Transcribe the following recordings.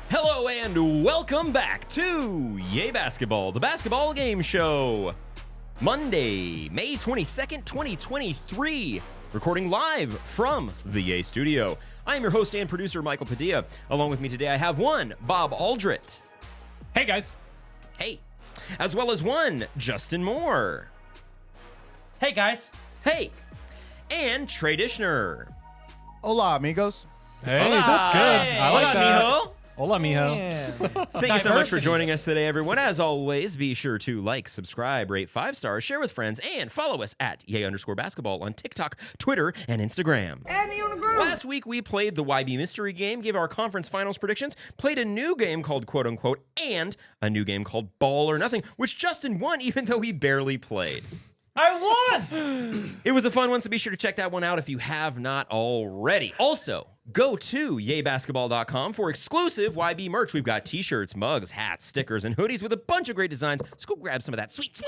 Hello and welcome back to Yay Basketball, the basketball game show. Monday, May 22nd, 2023, recording live from the Yay studio. I am your host and producer, Michael Padilla. Along with me today, I have one, Bob Aldrett. Hey, guys. Hey. As well as one, Justin Moore. Hey, guys. Hey. And Trey Dishner. Hola, amigos. Hey, Hola. that's good. I like Hola, that. mijo. Hola, mijo. Thank you so much for Diversity. joining us today, everyone. As always, be sure to like, subscribe, rate 5 stars, share with friends, and follow us at Yay_basketball on TikTok, Twitter, and Instagram. Add me on the group. Last week, we played the YB Mystery Game, gave our conference finals predictions, played a new game called Quote Unquote, and a new game called Ball or Nothing, which Justin won even though he barely played. I won! It was a fun one, so be sure to check that one out if you have not already. Also, go to yaybasketball.com for exclusive YB merch. We've got t-shirts, mugs, hats, stickers, and hoodies with a bunch of great designs. So go grab some of that sweet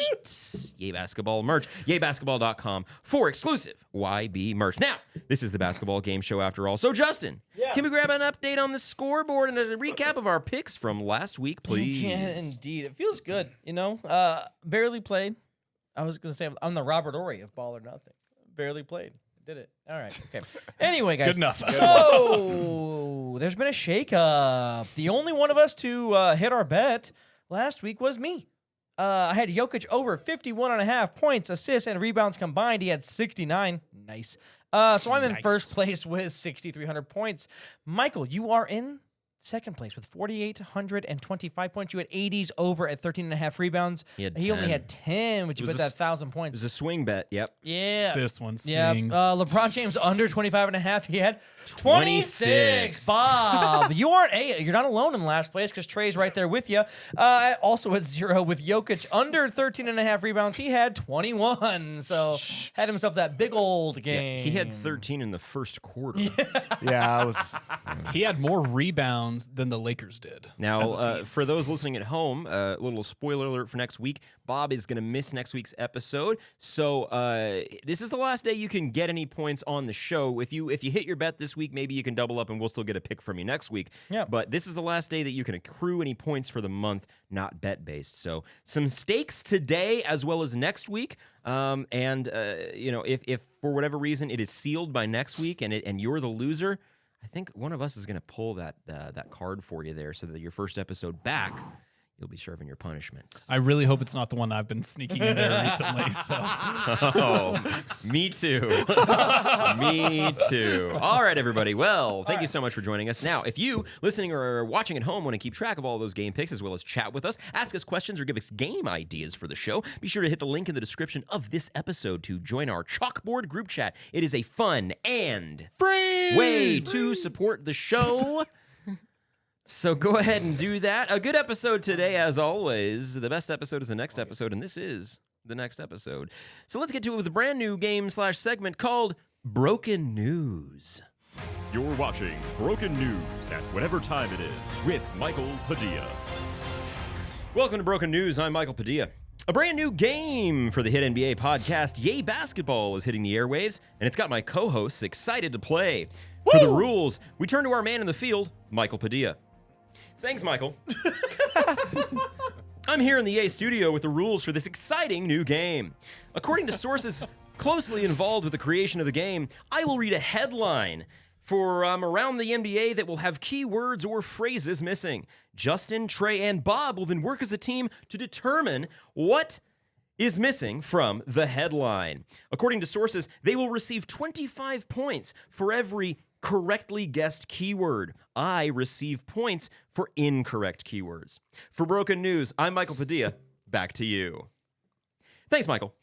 Yay Basketball merch. Yaybasketball.com for exclusive YB merch. Now, this is the basketball game show after all. So, Justin, can we grab an update on the scoreboard and a recap of our picks from last week, please? You can indeed. It feels good, you know? Barely played. I was going to say I'm the Robert Ory of Ball or Nothing. Barely played. Did it. All right. Okay. Anyway, guys. Good enough. So, there's been a shakeup. The only one of us to hit our bet last week was me. I had Jokic over 51.5 points, assists, and rebounds combined. He had 69. Nice. So I'm in first place with 6,300 points. Michael, you are in second place with 4,825 points. You had 80s over at 13.5 rebounds. He only had 10, which you put that 1,000 It points. was a swing bet, yep. Yeah. This one Yeah. stings. LeBron James under 25.5. He had 26. Bob, you're not alone in last place because Trey's right there with you. Also at 0 with Jokic under 13.5 rebounds. He had 21. So had himself that big old game. Yeah, he had 13 in the first quarter. Yeah, I was. He had more rebounds than the Lakers did. as a Now, team. for those listening at home, a little spoiler alert for next week. Bob is going to miss next week's episode. So this is the last day you can get any points on the show. If you hit your bet this week, maybe you can double up and we'll still get a pick from you next week. Yeah. But this is the last day that you can accrue any points for the month, not bet-based. So some stakes today as well as next week. If for whatever reason it is sealed by next week and you're the loser, I think one of us is going to pull that card for you there so that your first episode back, you'll be serving your punishment. I really hope it's not the one I've been sneaking in there recently. So Oh, me too. Me too. All right, everybody. Well, thank you so much for joining us. Now, if you, listening or watching at home, want to keep track of all those game picks as well as chat with us, ask us questions, or give us game ideas for the show, be sure to hit the link in the description of this episode to join our chalkboard group chat. It is a fun and free way to support the show. So go ahead and do that. A good episode today, as always. The best episode is the next episode, and this is the next episode. So let's get to it with a brand new game/segment called Broken News. You're watching Broken News at whatever time it is with Michael Padilla. Welcome to Broken News. I'm Michael Padilla. A brand new game for the hit NBA podcast, Yay Basketball, is hitting the airwaves, and it's got my co-hosts excited to play. For the rules, we turn to our man in the field, Michael Padilla. Thanks, Michael. I'm here in the Yay studio with the rules for this exciting new game. According to sources closely involved with the creation of the game, I will read a headline for around the NBA that will have keywords or phrases missing. Justin, Trey, and Bob will then work as a team to determine what is missing from the headline. According to sources, they will receive 25 points for every correctly guessed keyword. I receive points for incorrect keywords. For Broken News, I'm Michael Padilla. Back to you. Thanks, Michael.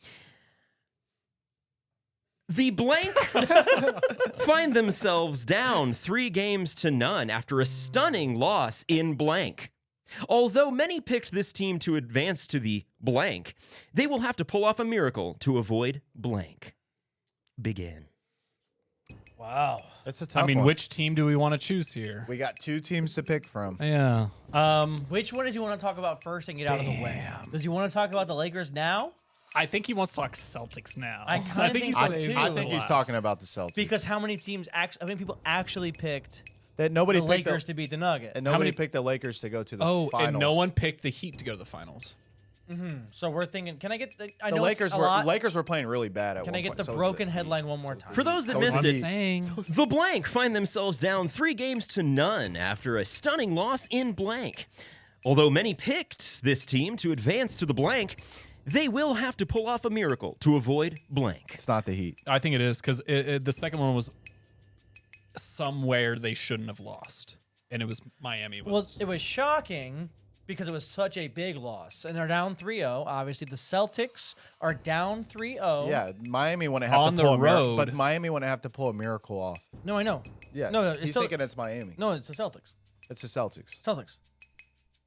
The blank find themselves down 3-0 after a stunning loss in blank. Although many picked this team to advance to the blank, they will have to pull off a miracle to avoid blank. Begin. Wow. It's a tough I mean, one. which team do we want to choose here? We got 2 teams to pick from. Yeah. Which one does he want to talk about first and get out of the way? Does he want to talk about the Lakers now? I think he wants to talk Celtics now. I kinda think he's so, saved too. for I the think he's last. talking about the Celtics. Because how many teams actually? How many people actually picked that nobody the picked Lakers to beat the Nuggets? and nobody many- picked the Lakers to go to the Oh, finals. and no one picked the Heat to go to the finals. So we're thinking, can I get the? I The know Lakers it's a were lot. Lakers were playing really bad at Can one I get point. the So was broken Heat. headline one more time? For those that So is missed I'm the it, Heat. saying. the blank find themselves down 3-0 after a stunning loss in blank. Although many picked this team to advance to the blank, they will have to pull off a miracle to avoid blank. It's not the Heat. I think it is because the second one was somewhere they shouldn't have lost, and it was Miami. Well, it was shocking because it was such a big loss, and they're down 3-0. Obviously, the Celtics are down 3-0. Yeah, Miami wouldn't have On to pull the a miracle, road. but Miami wouldn't have to pull a miracle off. No, I know. Yeah, No, it's he's still, thinking it's Miami. no, it's the Celtics. It's the Celtics. Celtics.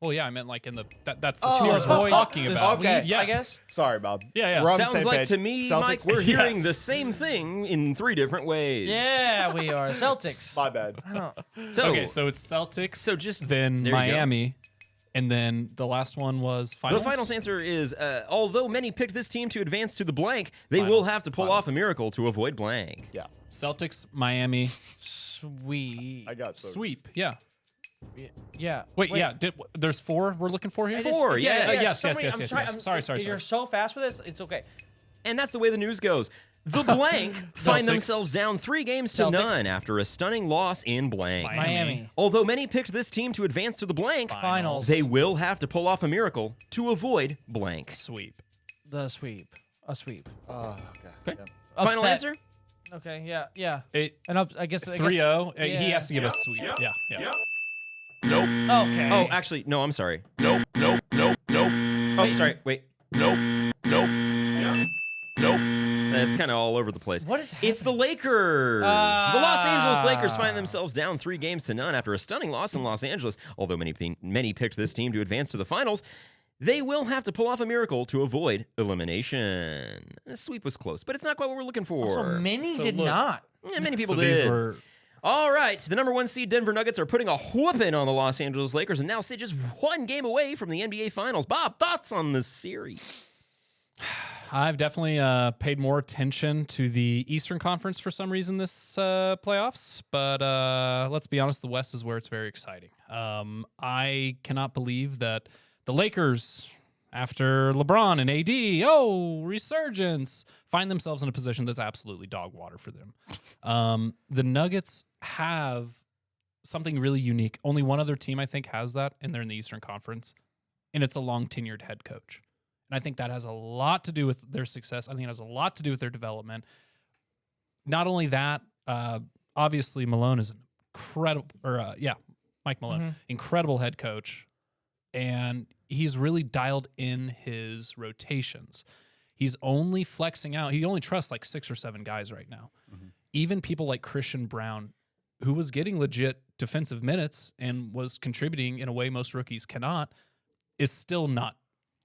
well, yeah, I meant like in the that's the Oh, series we're avoid talking the about. sweep, Yes. I guess. Sorry, Bob. Yeah. We're on the Sounds same like page. to me, Celtics. Mike, we're hearing Yes. the same thing in 3 different ways. Yeah, we are Celtics. My bad. I don't. So, Okay, so it's Celtics. So just- then there you go. Miami, and then the last one was finals. the final answer is, although many picked this team to advance to the blank, they will Finals. have to pull off a miracle to avoid blank. Yeah, Celtics, Miami, Sweet. I got so. sweep. Yeah. Yeah. Wait, yeah. There's 4 we're looking for here. I just- 4, yeah. Yes, so yes, many- yes, I'm yes, trying- yes. I'm- Sorry. You're so fast with this. It's okay. And that's the way the news goes. The blank find Celtics. themselves down 3-0 Celtics. after a stunning loss in blank. Miami. Although many picked this team to advance to the blank, Finals. they will have to pull off a miracle to avoid blank. Sweep. The sweep. A sweep. Oh, okay. Okay. Yeah. Final Upset. answer? Okay. Yeah. Yeah. It And I guess 3-0. He yeah. has to give us sweep. Yeah. Okay. Oh, actually, no, I'm sorry. Nope. Oh, sorry, wait. It's kind of all over the place. What is It's the Lakers. The Los Angeles Lakers find themselves down 3-0 after a stunning loss in Los Angeles. Although many picked this team to advance to the finals, they will have to pull off a miracle to avoid elimination. The sweep was close, but it's not quite what we're looking for. So many So did look- not. Yeah, many people So did. these were All right, the number 1 seed Denver Nuggets are putting a whooping on the Los Angeles Lakers and now sit just 1 game away from the NBA Finals. Bob, thoughts on this series? I've definitely paid more attention to the Eastern Conference for some reason this playoffs, but let's be honest, the West is where it's very exciting. I cannot believe that the Lakers, after LeBron and AD, resurgence, find themselves in a position that's absolutely dog water for them. The Nuggets have something really unique. Only one other team, I think, has that, and they're in the Eastern Conference, and it's a long-tenured head coach. And I think that has a lot to do with their success. I think it has a lot to do with their development. Not only that, obviously Malone is an incredible, Mike Malone, incredible head coach. And he's really dialed in his rotations. He's only flexing out. He only trusts like 6 or 7 guys right now. Even people like Christian Brown, who was getting legit defensive minutes and was contributing in a way most rookies cannot, is still not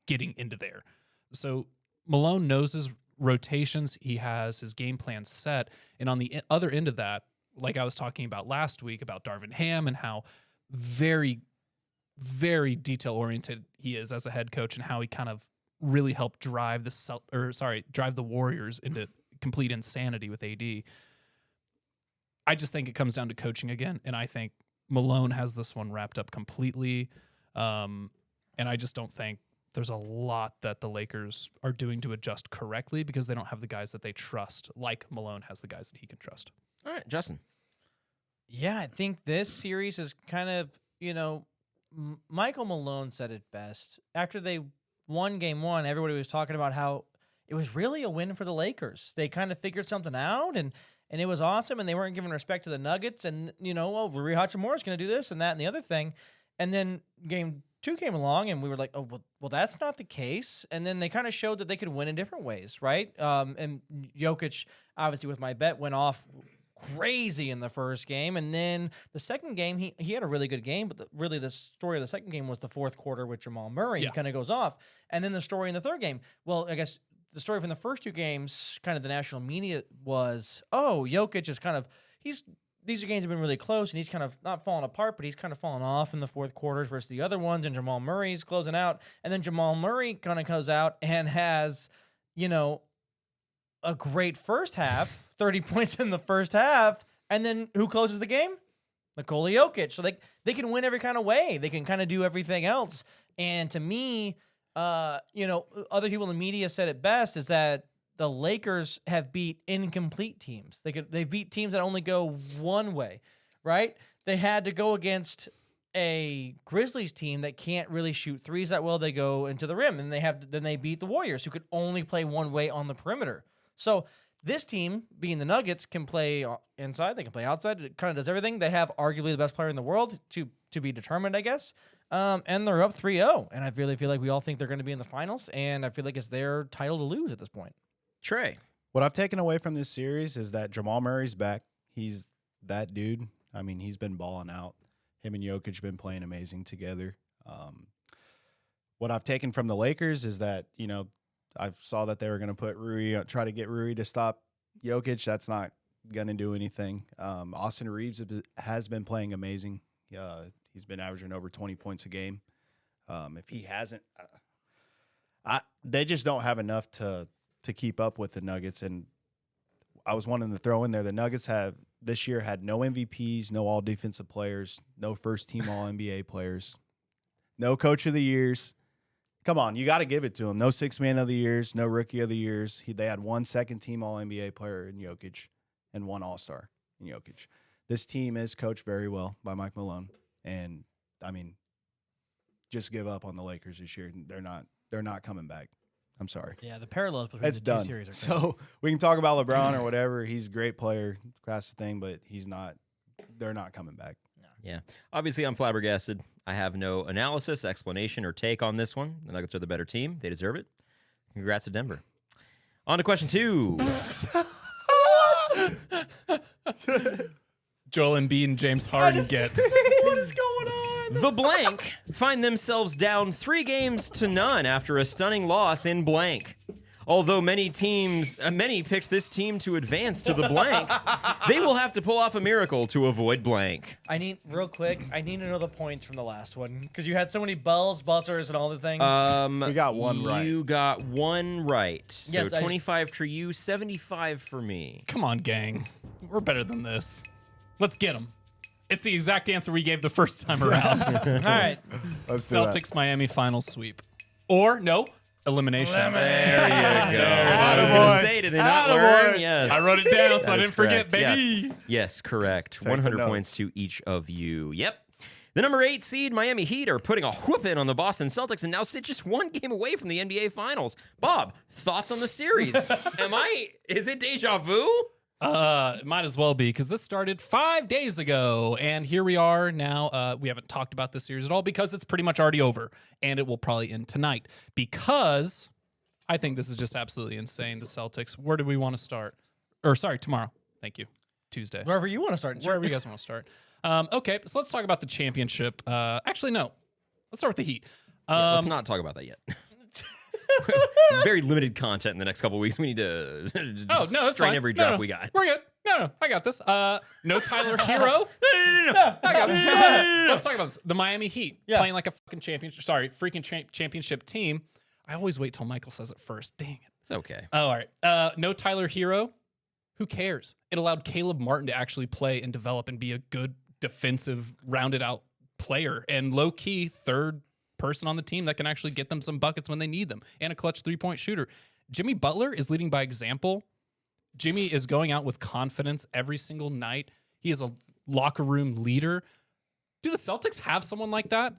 getting into there. So Malone knows his rotations. He has his game plan set. And on the other end of that, like I was talking about last week about Darvin Ham and how very, very detail-oriented he is as a head coach and how he kind of really helped drive the Warriors into complete insanity with AD. I just think it comes down to coaching again, and I think Malone has this one wrapped up completely. And I just don't think there's a lot that the Lakers are doing to adjust correctly because they don't have the guys that they trust, like Malone has the guys that he can trust. All right, Justin. Yeah, I think this series is kind of, Michael Malone said it best. After they won game 1, everybody was talking about how it was really a win for the Lakers. They kind of figured something out, and it was awesome, and they weren't giving respect to the Nuggets, and, Rui Hachimura is going to do this and that and the other thing. And then game 2 came along, and we were like, oh, well, that's not the case. And then they kind of showed that they could win in different ways, right? And Jokic, obviously with my bet, went off crazy in the first game. And then the second game, he had a really good game, but really the story of the second game was the fourth quarter with Jamal Murray. Yeah. He kind of goes off. And then the story in the third game, well, I guess the story from the first 2 games, kind of the national media was, Jokic is kind of, these games have been really close, and he's kind of not falling apart, but he's kind of falling off in the fourth quarters versus the other ones, and Jamal Murray's closing out. And then Jamal Murray kind of goes out and has a great first half, 30 points in the first half, and then who closes the game? Nikola Jokic. So they can win every kind of way. They can kind of do everything else. And to me, other people in the media said it best is that the Lakers have beat incomplete teams. They've beat teams that only go one way, right? They had to go against a Grizzlies team that can't really shoot threes that well. They go into the rim, and then they beat the Warriors, who could only play one way on the perimeter. So this team, being the Nuggets, can play inside. They can play outside. It kind of does everything. They have arguably the best player in the world to be determined, I guess. And they're up 3-0. And I really feel like we all think they're going to be in the finals. And I feel like it's their title to lose at this point. Trey. What I've taken away from this series is that Jamal Murray's back. He's that dude. I mean, he's been balling out. Him and Jokic been playing amazing together. What I've taken from the Lakers is that, I saw that they were going to try to get Rui to stop Jokic. That's not going to do anything. Austin Reeves has been playing amazing. He's been averaging over 20 points a game. If he hasn't, they just don't have enough to keep up with the Nuggets. And I was wanting to throw in there, the Nuggets have this year had no MVPs, no all defensive players, no first team all NBA players, no coach of the years. Come on, you got to give it to him. No six man of the years, no rookie of the years. They had one second team all NBA player in Jokic and one all-star in Jokic. This team is coached very well by Mike Malone. And I mean, just give up on the Lakers this year. They're not coming back. I'm sorry. Yeah, the parallels between It's the done. two series are crazy. So we can talk about LeBron or whatever. He's a great player. That's the thing, but he's not. They're not coming back. Yeah. Obviously, I'm flabbergasted. I have no analysis, explanation, or take on this one. The Nuggets are the better team. They deserve it. Congrats to Denver. On to question 2. Joel Embiid and James Harden get. What is going on? The blank find themselves down 3-0 after a stunning loss in blank. Although many picked this team to advance to the blank, they will have to pull off a miracle to avoid blank. I need to know the points from the last one because you had so many bells, buzzers, and all the things. We got one right. You got one right. So Yes, 25 for you, 75 for me. Come on, gang. We're better than this. Let's get them. It's the exact answer we gave the first time around. All right. Let's do that. Celtics Miami final sweep. Or, no, elimination. There you go. Attaboy. I was going to say, did they not learn? Yes. I wrote it down so That I is didn't forget, correct. Yeah. baby. Yes, correct. the 100 notes. points to each of you. Yep. The number 8 seed Miami Heat are putting a whooping on the Boston Celtics and now sit just one game away from the NBA Finals. Bob, thoughts on the series? Is it deja vu? Might as well be because this started 5 days ago, and here we are now. We haven't talked about this series at all because it's pretty much already over, and it will probably end tonight because I think this is just absolutely insane. The Celtics. Where do we want to start? Or sorry, tomorrow. Thank you. Tuesday. Wherever you want to start. Wherever you guys want to start. Okay, so let's talk about the championship. Actually, no. Let's start with the Heat. Let's not talk about that yet. Very limited content in the next couple of weeks. We need to Oh, no, that's strain fine. every No, drop no, we got. We're good. No, I got this. No Tyler Hero. No. I got this. Let's talk about this. The Miami Heat Yeah. playing like a fucking championship team. I always wait till Michael says it first. Dang it. It's okay. Oh, all right. No Tyler Hero. Who cares? It allowed Caleb Martin to actually play and develop and be a good defensive, rounded out player and low key third person on the team that can actually get them some buckets when they need them and a clutch 3-point shooter. Jimmy Butler is leading by example. Jimmy is going out with confidence every single night. He is a locker room leader. Do the Celtics have someone like that?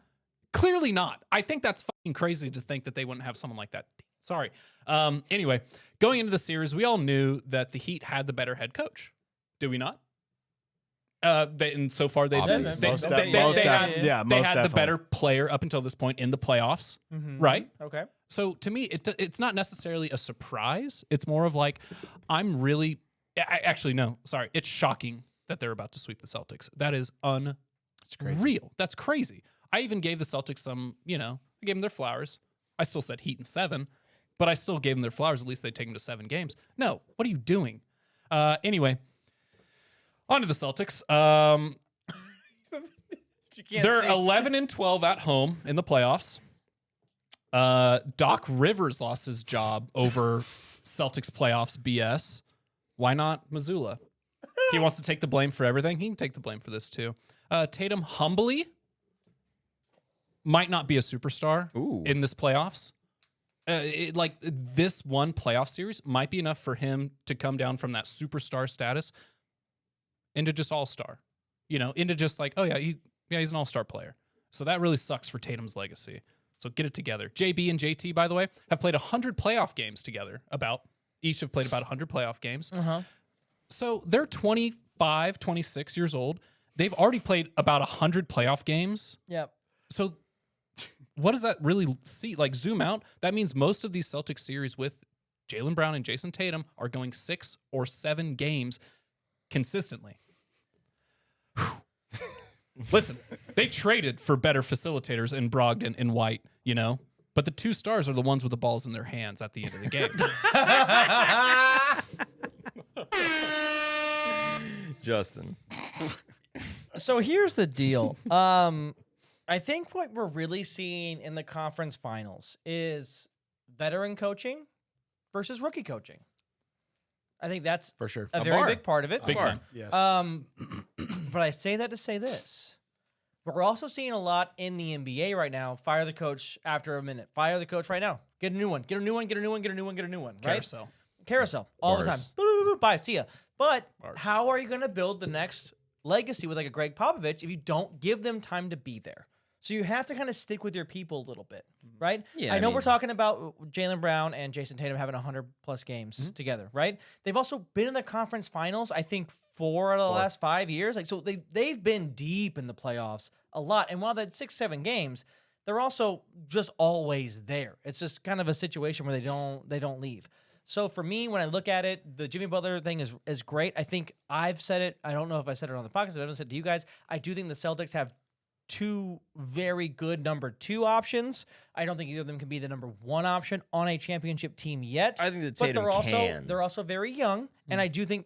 Clearly not. I think that's fucking crazy to think that they wouldn't have someone like that. Sorry. Anyway, going into the series, we all knew that the Heat had the better head coach. Did we not? And so far they had Most the definitely. better player up until this point in the playoffs, right? Okay. So to me, it's not necessarily a surprise. It's more of like, it's shocking that they're about to sweep the Celtics. That is unreal. That's crazy. I even gave the Celtics some, I gave them their flowers. I still said Heat in 7, but I still gave them their flowers. At least they take them to 7 games. No, what are you doing? Anyway, on to the Celtics. They're 11-12 at home in the playoffs. Doc Rivers lost his job over Celtics playoffs BS. Why not Missoula? He wants to take the blame for everything. He can take the blame for this too. Tatum humbly might not be a superstar in this playoffs. This one playoff series might be enough for him to come down from that superstar status into just all-star. Into just like, oh yeah, he's an all-star player. So that really sucks for Tatum's legacy. So get it together. JB and JT, by the way, have played 100 playoff games together. Each have played about 100 playoff games. So they're 25, 26 years old. They've already played about 100 playoff games. Yep. So what does that really see? Like, zoom out. That means most of these Celtics series with Jaylen Brown and Jason Tatum are going 6 or 7 games consistently. Listen, they traded for better facilitators in Brogdon and White, but the 2 stars are the ones with the balls in their hands at the end of the game. Justin. So here's the deal. I think what we're really seeing in the conference finals is veteran coaching versus rookie coaching. I think that's For sure. a very bar. big part of it. Big time. Yes. But I say that to say this. We're also seeing a lot in the NBA right now. Fire the coach after a minute. Fire the coach right now. Get a new one. Get a new one. Get a new one. Get a new one. Get a new one. Right? Carousel. All the time. Bars. Boop, boop, boop, bye. See ya. But Bars. how are you going to build the next legacy with like a Greg Popovich if you don't give them time to be there? So you have to kind of stick with your people a little bit, right? Yeah, I know I mean- we're talking about Jaylen Brown and Jason Tatum having 100-plus games together, right? They've also been in the conference finals, I think, 4 out of the last 5 years. So they've been deep in the playoffs a lot. And while that's 6-7 games, they're also just always there. It's just kind of a situation where they don't leave. So for me, when I look at it, the Jimmy Butler thing is great. I think I've said it. I don't know if I said it on the podcast. I haven't said it to you guys. I do think the Celtics have 2 very good number 2 options. I don't think either of them can be the number 1 option on a championship team yet. I think that but Tatum they're also very young, and I do think,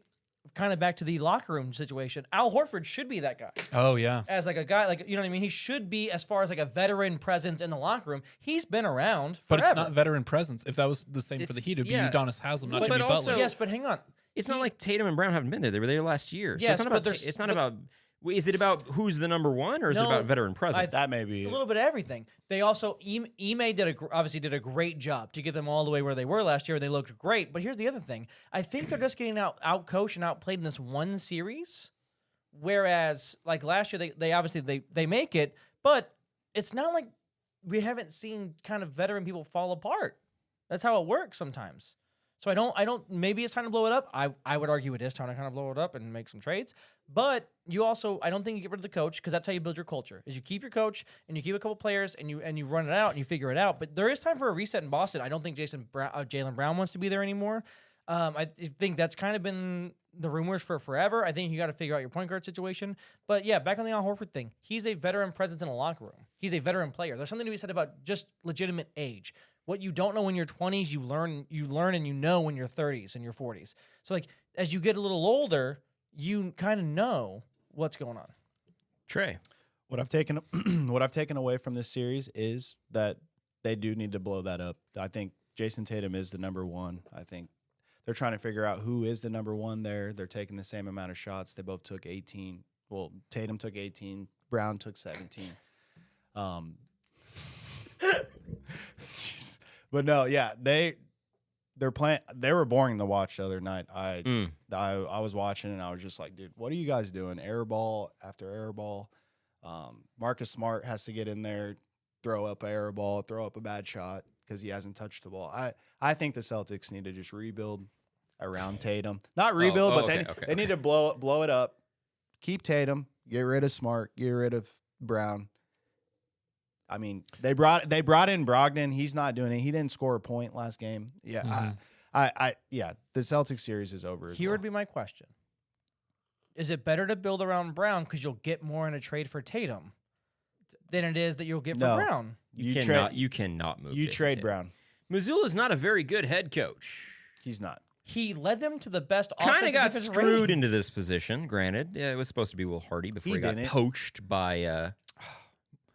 kind of back to the locker room situation, Al Horford should be that guy. Oh, yeah. As like a guy, like, you know what I mean? He should be, as far as like a veteran presence in the locker room. He's been around But forever. it's not veteran presence. If that was the same for the Heat, it would be yeah. Udonis Haslem, not But Jimmy also- Butler. Yes, but hang on. It's not like Tatum and Brown haven't been there. They were there last year. So Yes, it's not but about. there's- It's not but- about. Is it about who's the number 1, or is it No, about veteran presence? that may be A it. little bit of everything. They also Ime obviously did a great job to get them all the way where they were last year, and they looked great. But here's the other thing: I think they're just getting out coached and outplayed in this one series. Whereas, like last year, they obviously they make it, but it's not like we haven't seen kind of veteran people fall apart. That's how it works sometimes. So I don't. Maybe it's time to blow it up. I would argue it is time to kind of blow it up and make some trades. But you also, I don't think you get rid of the coach, because that's how you build your culture. Is you keep your coach and you keep a couple players and you run it out and you figure it out. But there is time for a reset in Boston. I don't think Jaylen Brown wants to be there anymore. I think that's kind of been the rumors for forever. I think you got to figure out your point guard situation. But yeah, back on the Al Horford thing. He's a veteran presence in a locker room. He's a veteran player. There's something to be said about just legitimate age. What you don't know in your 20s, you learn and you know in your 30s and your 40s. So like as you get a little older, you kind of know what's going on. Trey. What I've taken away from this series is that they do need to blow that up. I think Jason Tatum is the number 1. I think they're trying to figure out who is the number 1 there. They're taking the same amount of shots. They both took 18. Well, Tatum took 18. Brown took 17. But no, yeah, they're playing. They were boring to watch the other night. I was watching and I was just like, dude, what are you guys doing? Air ball after air ball. Marcus Smart has to get in there, throw up an air ball, throw up a bad shot because he hasn't touched the ball. I think the Celtics need to just rebuild around Tatum. Not rebuild, but they need to blow it up. Keep Tatum, get rid of Smart, get rid of Brown. I mean, they brought in Brogdon. He's not doing it. He didn't score a point last game. Yeah, the Celtics series is over. Here would be my question. Is it better to build around Brown because you'll get more in a trade for Tatum than it is that you'll get for No. Brown? You cannot move. You Jason trade Tatum. Brown. Missoula's not a very good head coach. He's not. He led them to the best Kind of offensive got defensive screwed rating. into this position. Granted, yeah, it was supposed to be Will Hardy before he got didn't. poached by.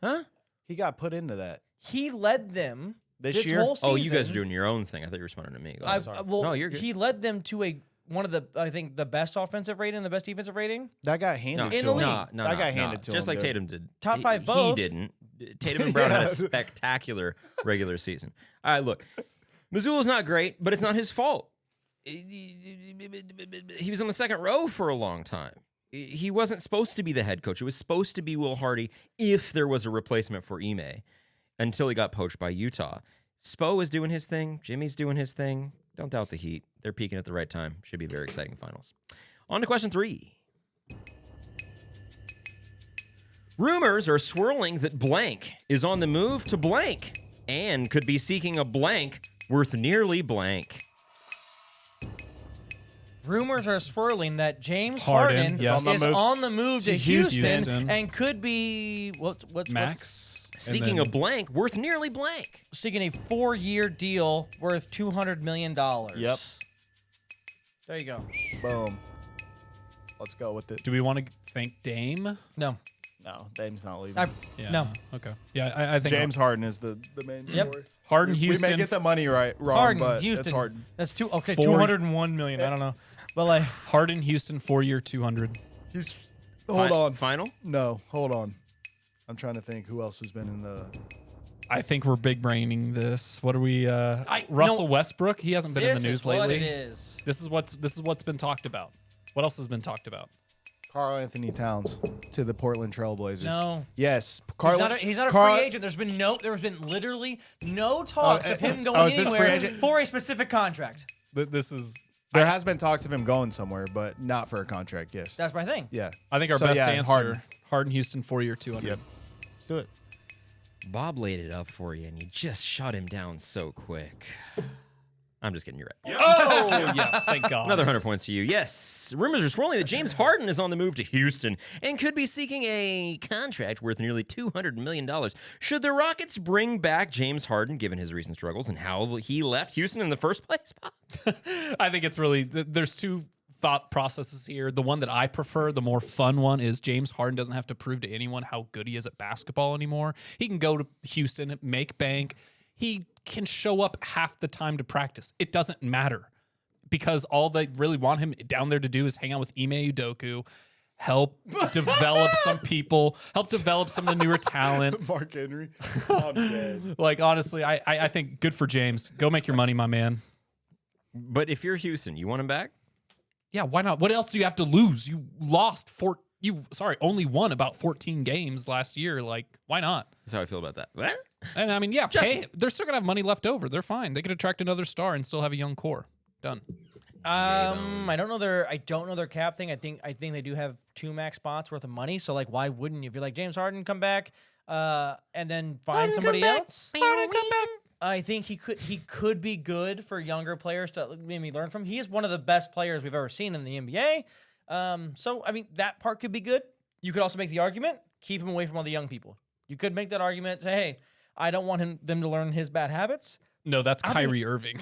Huh? He got put into that. He led them this year. whole season. Oh, you guys are doing your own thing. I thought you were responding to me. Go ahead. Well, No, you're good. he led them to one of the, I think, the best offensive rating, the best defensive rating. That got handed No, to in the him. league. That got handed to him. Just like dude. Tatum did. Top five He both. didn't. Tatum and Brown had a spectacular regular season. All right, look. Missoula's not great, but it's not his fault. He was on the second row for a long time. He wasn't supposed to be the head coach. It was supposed to be Will Hardy if there was a replacement for Ime until he got poached by Utah. Spo is doing his thing. Jimmy's doing his thing. Don't doubt the Heat. They're peaking at the right time. Should be very exciting finals. On to question 3. Rumors are swirling that blank is on the move to blank and could be seeking a blank worth nearly blank. Rumors are swirling that James Harden, Harden yes. is on the move to Houston, Houston. and could be what's Max. Seeking a blank worth nearly blank. seeking a 4-year deal worth $200 million. Yep. There you go. Boom. Let's go with it. Do we want to thank Dame? No. No, Dame's not leaving. Yeah. No. Okay. Yeah, I think James Harden is the main Yep. story. Harden, We Houston. may get the money wrong, Harden, but Houston. it's Harden. That's Four- 201 million. I don't know. But like Harden, Houston, 4-year, 200. He's hold on. Final? No, hold on. I'm trying to think who else has been in the. I think we're big braining this. What are we? Russell Westbrook. He hasn't been in the news is what lately. it is. This is what's been talked about. What else has been talked about? Carl Anthony Towns to the Portland Trailblazers. No. Yes, He's not a Carl- free agent. There's been literally no talks of him going is this free anywhere agent? for a specific contract. This is. There has been talks of him going somewhere, but not for a contract. Yes. That's my thing. Yeah. I think our So, best yeah, answer. Harden, Houston, 4-year, 200. Yep. Let's do it. Bob laid it up for you, and you just shut him down so quick. I'm just kidding. You're right. Oh yes, thank God. Another 100 points to you. Yes, rumors are swirling that James Harden is on the move to Houston and could be seeking a contract worth nearly $200 million. Should the Rockets bring back James Harden, given his recent struggles and how he left Houston in the first place? I think it's really there's two thought processes here. The one that I prefer, the more fun one, is James Harden doesn't have to prove to anyone how good he is at basketball anymore. He can go to Houston, make bank. He can show up half the time to practice. It doesn't matter because all they really want him down there to do is hang out with Ime Udoka, help develop some people, help develop some of the newer talent. Mark Henry. I'm dead. Like, honestly, I think good for James. Go make your money, my man. But if you're Houston, you want him back? Yeah, why not? What else do you have to lose? You only won about 14 games last year. Like, why not? That's how I feel about that. What? And I mean, yeah, they're still gonna have money left over. They're fine. They could attract another star and still have a young core. Done. I don't know their cap thing. I think they do have 2 max spots worth of money. So like, why wouldn't you? If you're like James Harden, come back, and then find somebody else. Harden, come back. I think he could be good for younger players to maybe learn from. He is one of the best players we've ever seen in the NBA. So I mean, that part could be good. You could also make the argument, keep him away from all the young people. You could make that argument, say, hey, I don't want them to learn his bad habits. No, that's Kyrie Irving.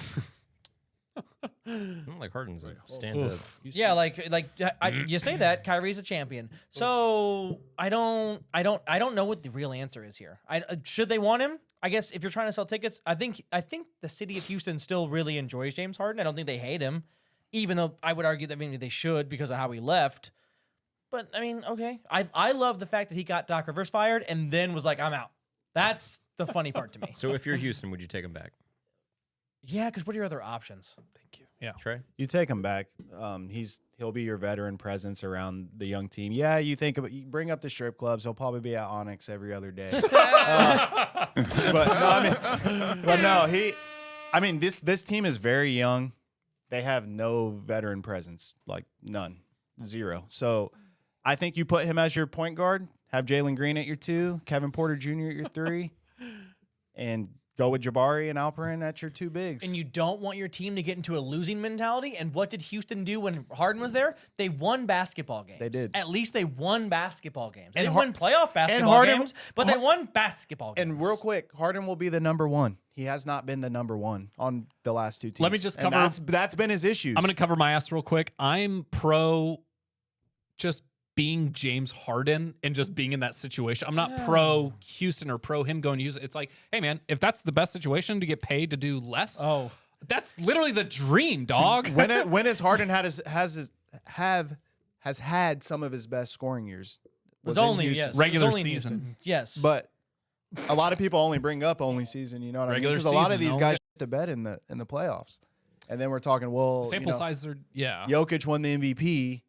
Not like Harden's a stand-up. Yeah, you say that Kyrie's a champion. So I don't know what the real answer is here. Should they want him? I guess if you're trying to sell tickets, I think the city of Houston still really enjoys James Harden. I don't think they hate him, even though I would argue that maybe they should because of how he left. But I mean, okay. I love the fact that he got Doc Rivers fired and then was like, I'm out. That's the funny part to me. So if you're Houston, would you take him back? Yeah, because what are your other options? Thank you. Yeah. Trey? You take him back. He'll be your veteran presence around the young team. Yeah, you bring up the strip clubs. He'll probably be at Onyx every other day. This team is very young. They have no veteran presence, like none, 0. So I think you put him as your point guard, have Jalen Green at your 2, Kevin Porter Jr. at your 3, and go with Jabari and Alperin at your 2 bigs. And you don't want your team to get into a losing mentality. And what did Houston do when Harden was there? They won basketball games. They did. At least they won basketball games. They And didn't win playoff basketball Harden- games, but they won basketball games. And real quick, Harden will be the number 1. He has not been the number 1 on the last 2 teams. Let me just And cover- that's been his issues. I'm going to cover my ass real quick. I'm pro just being James Harden and just being in that situation. I'm not pro Houston or pro him going to use it. It's like, hey man, if that's the best situation to get paid to do less, that's literally the dream, dog. When has Harden has had some of his best scoring years? Was in only Houston. Regular it was only in season. Houston. Yes, But a lot of people only bring up only season. You know what Regular I mean? Because a lot of season these only. guys shit the bed in the playoffs, and then we're talking, well, Sample sizes are Jokic won the MVP.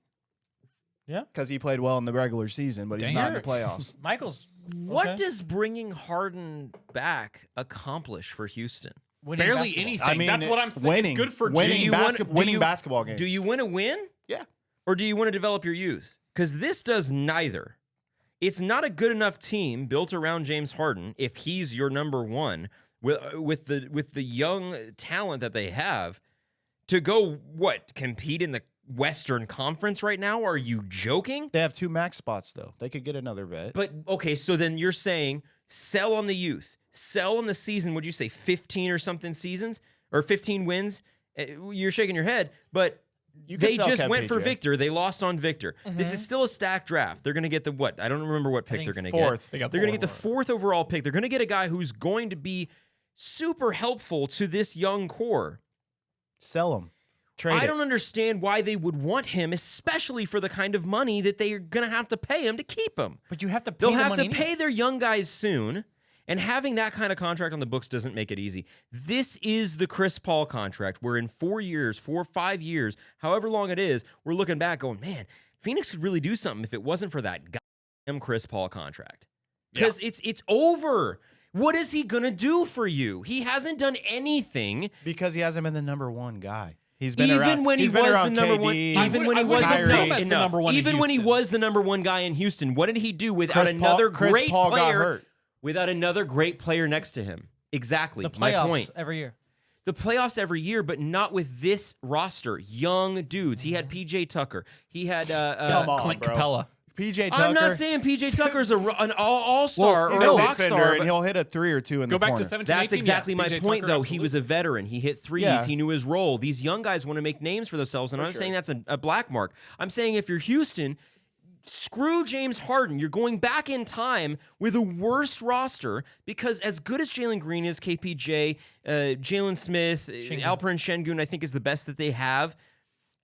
Yeah. Because he played well in the regular season, but he's Dang. not in the playoffs. Michael's What okay. does bringing Harden back accomplish for Houston? Winning barely basketball. anything. I mean, That's what I'm saying. winning, Good for winning, James. winning basketball games. Do you want to win? Yeah. Or do you want to develop your youth? Because this does neither. It's not a good enough team built around James Harden if he's your number one with the young talent that they have to go compete in the Western Conference right now? Are you joking? They have 2 max spots though. They could get another vet. But okay, so then you're saying sell on the youth, sell on the season. Would you say 15 or something seasons or 15 wins? You're shaking your head, but You could they sell just went for KPJ. Victor. They lost on Victor. This is still a stacked draft. They're going to get the what? I don't remember what pick think they're going to fourth. get. They got They're going to get the fourth. 4th overall pick. They're going to get a guy who's going to be super helpful to this young core. Sell him. Trade I it. don't understand why they would want him, especially for the kind of money that they're going to have to pay him to keep him. But you have to pay They'll the have money to anyway. pay their young guys soon, and having that kind of contract on the books doesn't make it easy. This is the Chris Paul contract, where in 4 years, 4 or 5 years, however long it is, we're looking back going, man, Phoenix could really do something if it wasn't for that goddamn Chris Paul contract. Because it's over. What is he going to do for you? He hasn't done anything. Because he hasn't been the number one guy. He's been Even around. when he he's been was the around number KD, one, even when he I was wouldn't put no, him as the no. number one in even when he Houston. was the number one guy in Houston, what did he do without Chris Paul- another Chris great Paul got player? hurt. Without another great player next to him. Exactly. the My playoffs point. every year. The playoffs every year, but not with this roster. Young dudes. He had PJ Tucker. He had Come on, Clint bro. Capella. PJ Tucker. I'm not saying PJ Tucker's an all-star he's or a a rock defender, star, and but he'll hit a 3 or 2 in Go the back corner. to 17, that's 18, exactly yes. my PJ point, Tucker, though. He was absolutely. a veteran. He hit threes. Yeah. He knew his role. These young guys want to make names for themselves, and I'm not saying that's a black mark. I'm saying if you're Houston, screw James Harden. You're going back in time with a worse roster because as good as Jalen Green is, KPJ, Jalen Smith, Alperen Şengün, I think is the best that they have.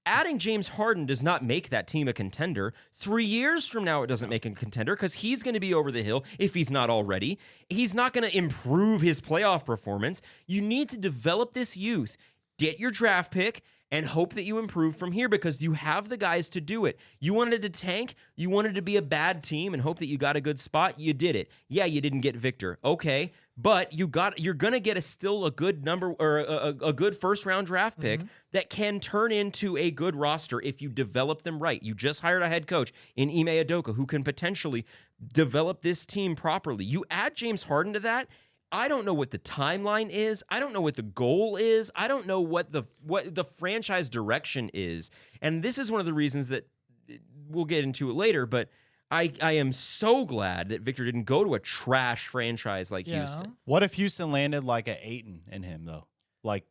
Adding James Harden does not make that team a contender. 3 years from now, it doesn't make a contender because he's going to be over the hill if he's not already. He's not going to improve his playoff performance. You need to develop this youth, get your draft pick, and hope that you improve from here because you have the guys to do it. You wanted to tank, you wanted to be a bad team and hope that you got a good spot. You did it. Yeah, you didn't get Victor. Okay, but you're going to get still a good number or a good first round draft pick that can turn into a good roster if you develop them right. You just hired a head coach in Ime Udoka who can potentially develop this team properly. You add James Harden to that. I don't know what the timeline is. I don't know what the goal is. I don't know what the franchise direction is. And this is one of the reasons that we'll get into it later, but I am so glad that Victor didn't go to a trash franchise like Houston. What if Houston landed like a Ayton in him though? Like,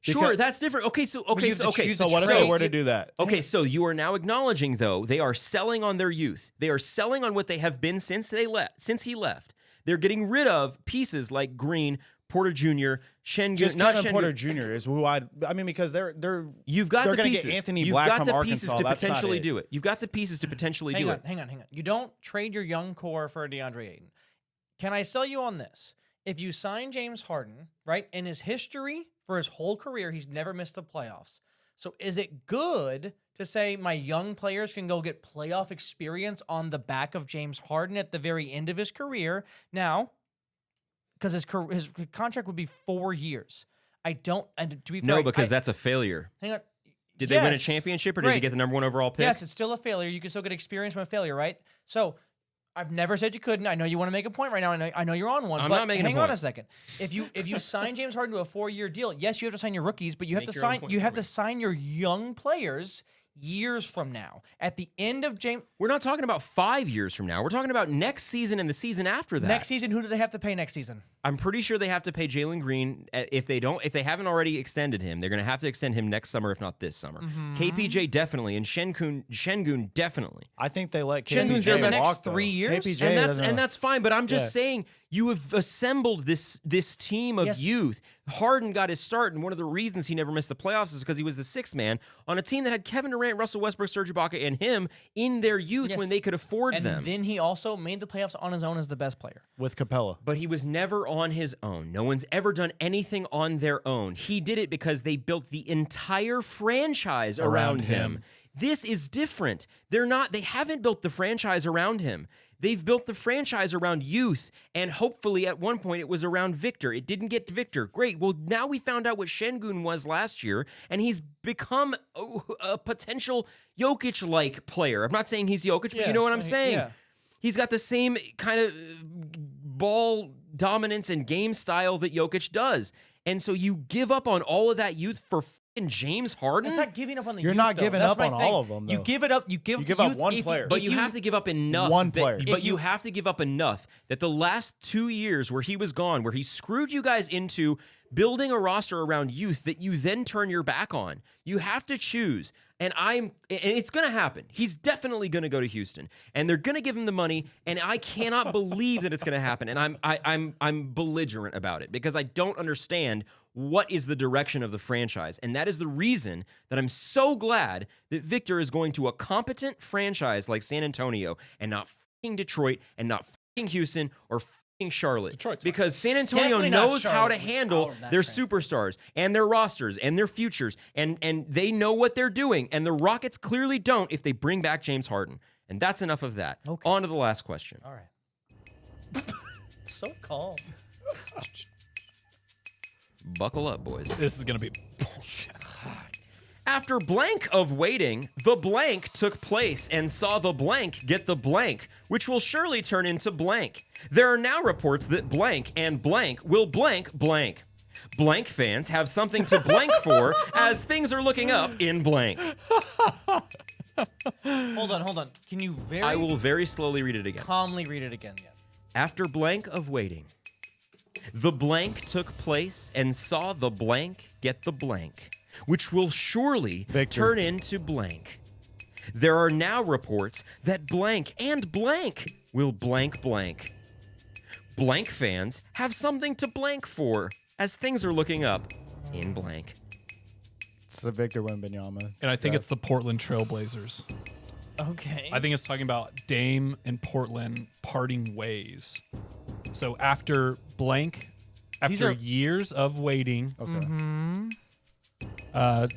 Sure, because- that's different. Okay, so you have to choose So the what if trade. they were to do that? Okay, so you are now acknowledging though they are selling on their youth. They are selling on what they have been since he left. They're getting rid of pieces like Green, Porter Jr., Şengün. Just not Kevin Şengün. Porter Jr. is who I mean because they're You've got they're the gonna pieces. get Anthony You've Black got from the Arkansas. pieces to That's not potentially it. do it. You've got the pieces to potentially do it. Hang on. You don't trade your young core for a DeAndre Ayton. Can I sell you on this? If you sign James Harden, right, in his history for his whole career, he's never missed the playoffs. So is it good to say my young players can go get playoff experience on the back of James Harden at the very end of his career? Now, because his contract would be 4 years. And to be fair, No, because that's a failure. hang on. Did they win a Yes. championship or did they Great. get the number 1 overall pick? Yes, it's still a failure. You can still get experience from a failure, right? So I've never said you couldn't. I know you want to make a point right now. I know you're on one. I'm but not making a hang on point. a second. If you sign James Harden to a 4-year deal, yes, you have to sign your rookies, but you have Make to your own sign point you for have me. to sign your young players years from now, at the end of James We're not talking about 5 years from now. We're talking about next season and the season after that. next season, who do they have to pay next season? I'm pretty sure they have to pay Jalen Green if they haven't already extended him. They're going to have to extend him next summer, if not this summer. KPJ definitely, and Şengün definitely. I think they let Şengün's there KPJ the next walk, though. 3 years? KPJ And that's fine. But I'm just Yeah. saying you have assembled this team of Yes. youth. Harden got his start, and one of the reasons he never missed the playoffs is because he was the sixth man on a team that had Kevin Durant, Russell Westbrook, Serge Ibaka, and him in their youth Yes. when they could afford And them. then he also made the playoffs on his own as the best player. with Capella. But he was never on his own. No one's ever done anything on their own. He did it because they built the entire franchise around him. This is different. They haven't built the franchise around him. They've built the franchise around youth, and hopefully at one point it was around Victor. It didn't get to Victor. Great. Well, now we found out what Şengün was last year, and he's become a potential Jokic-like player. I'm not saying he's Jokic, but you know what I'm saying. Yeah. He's got the same kind of ball dominance and game style that Jokic does. And so you give up on all of that youth for fucking James Harden? It's not giving up on the You're youth, not though. giving That's up my on thing. all of them, You though. give it up. You give give up youth one if player. But you have to give up enough. One player. But you have to give up enough that the last 2 years where he was gone, where he screwed you guys into building a roster around youth that you then turn your back on. You have to choose. And it's going to happen. He's definitely going to go to Houston, and they're going to give him the money. And I cannot believe that it's going to happen. And I'm belligerent about it because I don't understand what is the direction of the franchise. And that is the reason that I'm so glad that Victor is going to a competent franchise like San Antonio and not fucking Detroit and not fucking Houston or fucking Charlotte. Detroit's fine. because San Antonio Definitely not knows how Charlotte to handle without that their transfer. superstars and their rosters and their futures. And they know what they're doing. And the Rockets clearly don't if they bring back James Harden. And that's enough of that. Okay. On to the last question. All right. So calm. Buckle up, boys. This is gonna be bullshit. After blank of waiting, the blank took place and saw the blank get the blank, which will surely turn into blank. There are now reports that blank and blank will blank blank. Blank fans have something to blank for as things are looking up in blank. Hold on. Can you I will very slowly read it again. calmly read it again? Yeah. After blank of waiting, the blank took place and saw the blank get the blank, which will surely Victor. turn into blank. There are now reports that blank and blank will blank blank. Blank fans have something to blank for as things are looking up in blank. It's the Victor Wembanyama. And I think it's the Portland Trailblazers. Okay. I think it's talking about Dame and Portland parting ways. So after blank, after are- years of waiting, Okay.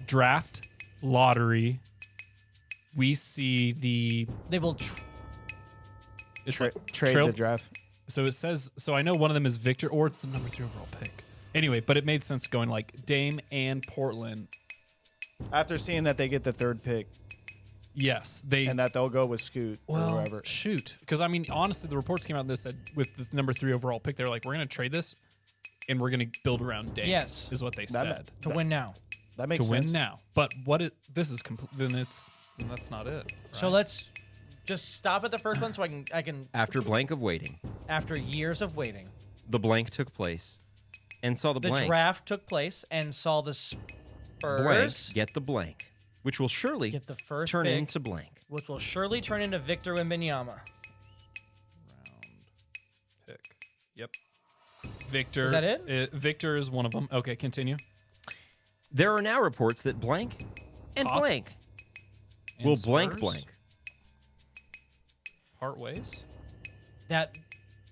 draft, lottery, we see the they will. it's Trade trail- the draft. So it says, so I know one of them is Victor, or it's the number 3 overall pick. Anyway, but it made sense going like Dame and Portland. After seeing that they get the third pick Yes, they. and that they'll go with Scoot or well, whoever. shoot, because I mean, honestly, the reports came out and they said with the number 3 overall pick, they're like, we're gonna trade this, and we're gonna build around Dame. Yes. is what they That- said To win now. That makes to win sense. now. But what it this is then that's not it. So right? let's just stop at the first one so I can After blank of waiting, after years of waiting. the blank took place and saw the The blank. draft took place and saw the Spurs Blank get the blank, which will surely get the first turn pick, into blank. which will surely turn into Victor Wembanyama. round pick. Yep. Victor. Is that it? Victor is one of them. Okay, continue. There are now reports that blank and Pop blank And will blank Spurs? blank. Part ways. That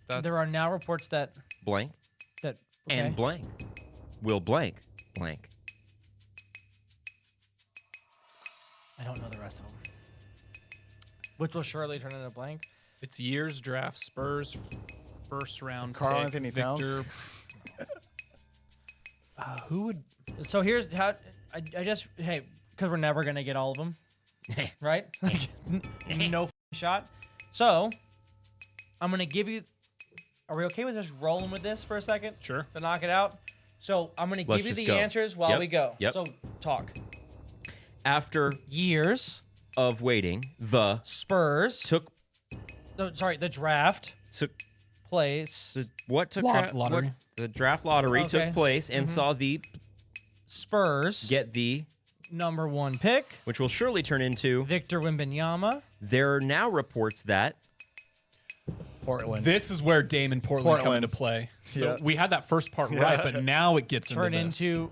there are now reports that Blank okay. and blank will blank blank. I don't know the rest of them. Which will surely turn into blank. It's years draft Spurs first round. Karl pick, Anthony Towns? Victor. Who would? So here's how I just because we're never gonna get all of them, right? No shot. So I'm gonna give you. Are we okay with just rolling with this for a second? Sure. To knock it out. So I'm gonna Let's give you just the go. answers while Yep, we go. yep. So talk. After years, of waiting, the Spurs took the draft place. Lottery. The draft lottery Okay. took place and saw the Spurs get the, number 1 pick, which will surely turn into. Victor Wembanyama. There are now reports that Portland. This is where Dame and Portland come Portland. into play. So Yeah. we had that first part right, but now it gets Turn into this. into.